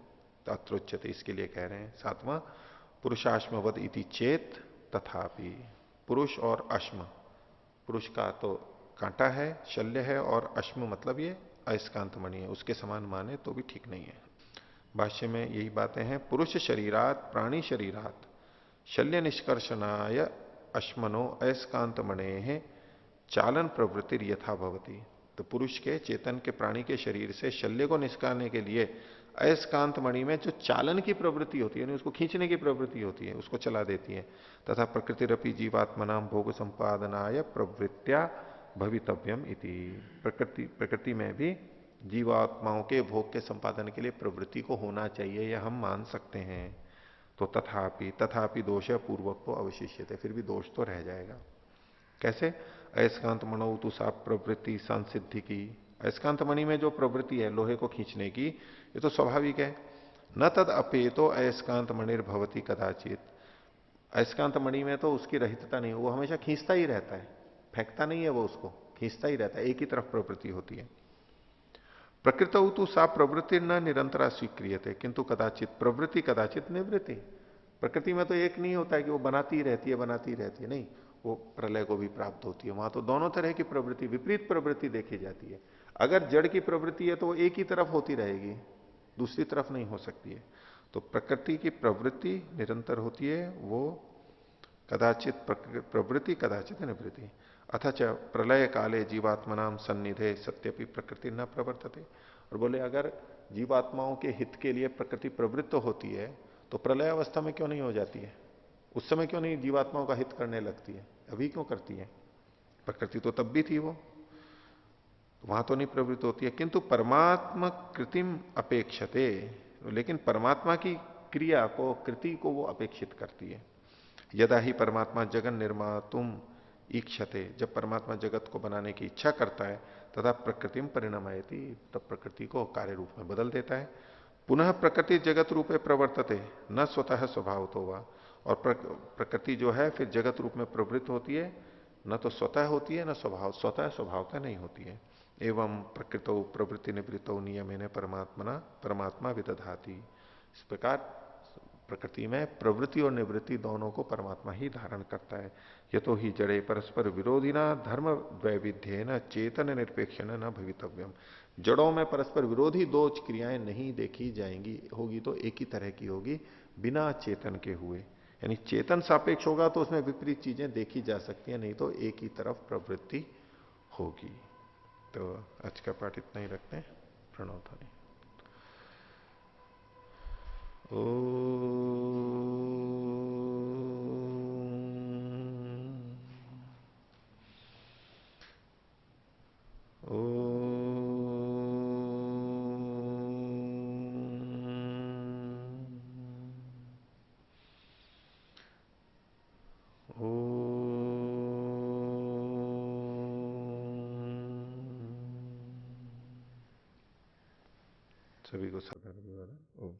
तो अत्रोच्यते, इसके लिए कह रहे हैं सातवां, पुरुषाश्मवद इति चेत तथापि, पुरुष और अश्म, पुरुष का तो कांटा है, शल्य है, और अश्म मतलब ये अयस्कांत मणि है, उसके समान माने तो भी ठीक नहीं है। भाष्य में यही बातें हैं, पुरुष शरीरात प्राणी शरीरात शल्य निष्कर्षणाय अश्मनो अयस्कांत मणे चालन प्रवृत्ति यथा भवती, तो पुरुष के, चेतन के, प्राणी के शरीर से शल्य को निष्कारने के लिए अयस्कांत मणि में जो चालन की प्रवृत्ति होती है, उसको खींचने की प्रवृत्ति होती है, उसको चला देती है। तथा प्रकृतिरपि जीवात्मनाम भोग संपादनाय प्रवृत्त्या भवितव्यम इति, प्रकृति में भी जीवात्माओं के भोग के संपादन के लिए प्रवृत्ति को होना चाहिए, यह हम मान सकते हैं। तो तथापि दोष पूर्वक अवशिष्यते, फिर भी दोष तो रह जाएगा। कैसे, अयस्कांत मणौ तु सा प्रवृत्ति संसिद्धि की, अयस्कांत मणि में जो प्रवृत्ति है लोहे को खींचने की, ये तो स्वाभाविक है। न तद अपेतो अयस्कांत मणिर्भवती कदाचित, अयस्कांत मणि में तो उसकी रहितता नहीं, वो हमेशा खींचता ही रहता है, फेंकता नहीं है, वो उसको खींचता ही रहता है, एक ही तरफ प्रवृत्ति होती है। प्रकृतौ तु सा प्रवृत्ति न निरंतरा स्वीक्रियते किंतु कदाचित प्रवृत्ति कदाचित निवृत्ति, प्रकृति में तो एक नहीं होता है कि वो बनाती रहती है बनाती रहती है, नहीं, वो प्रलय को भी प्राप्त होती है। वहां तो दोनों तरह की प्रवृत्ति, विपरीत प्रवृत्ति देखी जाती है। अगर जड़ की प्रवृत्ति है तो वो एक ही तरफ होती रहेगी, दूसरी तरफ नहीं हो सकती है। तो प्रकृति की प्रवृत्ति निरंतर होती है, वो कदाचित प्रवृत्ति कदाचित निवृत्ति। अथच प्रलय काले जीवात्मनाम सन्निधे सत्यपि प्रकृति न प्रवर्तते। और बोले अगर जीवात्माओं के हित के लिए प्रकृति प्रवृत्त होती है तो प्रलय अवस्था में क्यों नहीं हो जाती है? उस समय क्यों नहीं जीवात्माओं का हित करने लगती है? अभी क्यों करती है? प्रकृति तो तब भी थी वो, वहां तो नहीं प्रवृत्त होती है। किंतु परमात्मा कृतिम अपेक्षते, लेकिन परमात्मा की क्रिया को, कृति को वो अपेक्षित करती है। यदा ही परमात्मा जगन निर्मातुम ईक्षते, जब परमात्मा जगत को बनाने की इच्छा करता है, तथा प्रकृतिम परिणमयति, तब प्रकृति को कार्य रूप में बदल देता है। पुनः प्रकृति जगत रूपे प्रवर्तते न स्वतः स्वभाव तो हुआ। और प्रकृति जो है फिर जगत रूप में प्रवृत्त होती है, न तो स्वतः होती है न स्वभाव, स्वतः स्वभावतः नहीं होती है। एवं प्रकृतो प्रवृत्ति निवृत्तो नियमेन परमात्मना परमात्मा विदधाति। इस प्रकार प्रकृति में प्रवृत्ति और निवृत्ति दोनों को परमात्मा ही धारण करता है। यतो ही जड़े परस्पर विरोधी ना धर्म वैविध्य न चेतन निरपेक्ष न भवितव्यम। जड़ों में परस्पर विरोधी दो क्रियाएं नहीं देखी जाएंगी, होगी तो एक ही तरह की होगी, बिना चेतन के हुए। यानी चेतन सापेक्ष होगा तो उसमें विपरीत चीजें देखी जा सकती हैं, नहीं तो एक ही तरफ प्रवृत्ति होगी। तो आज का पाठ इतना ही रखते हैं। प्रणव ध्वनि। ओ सभी को साधारण। ओम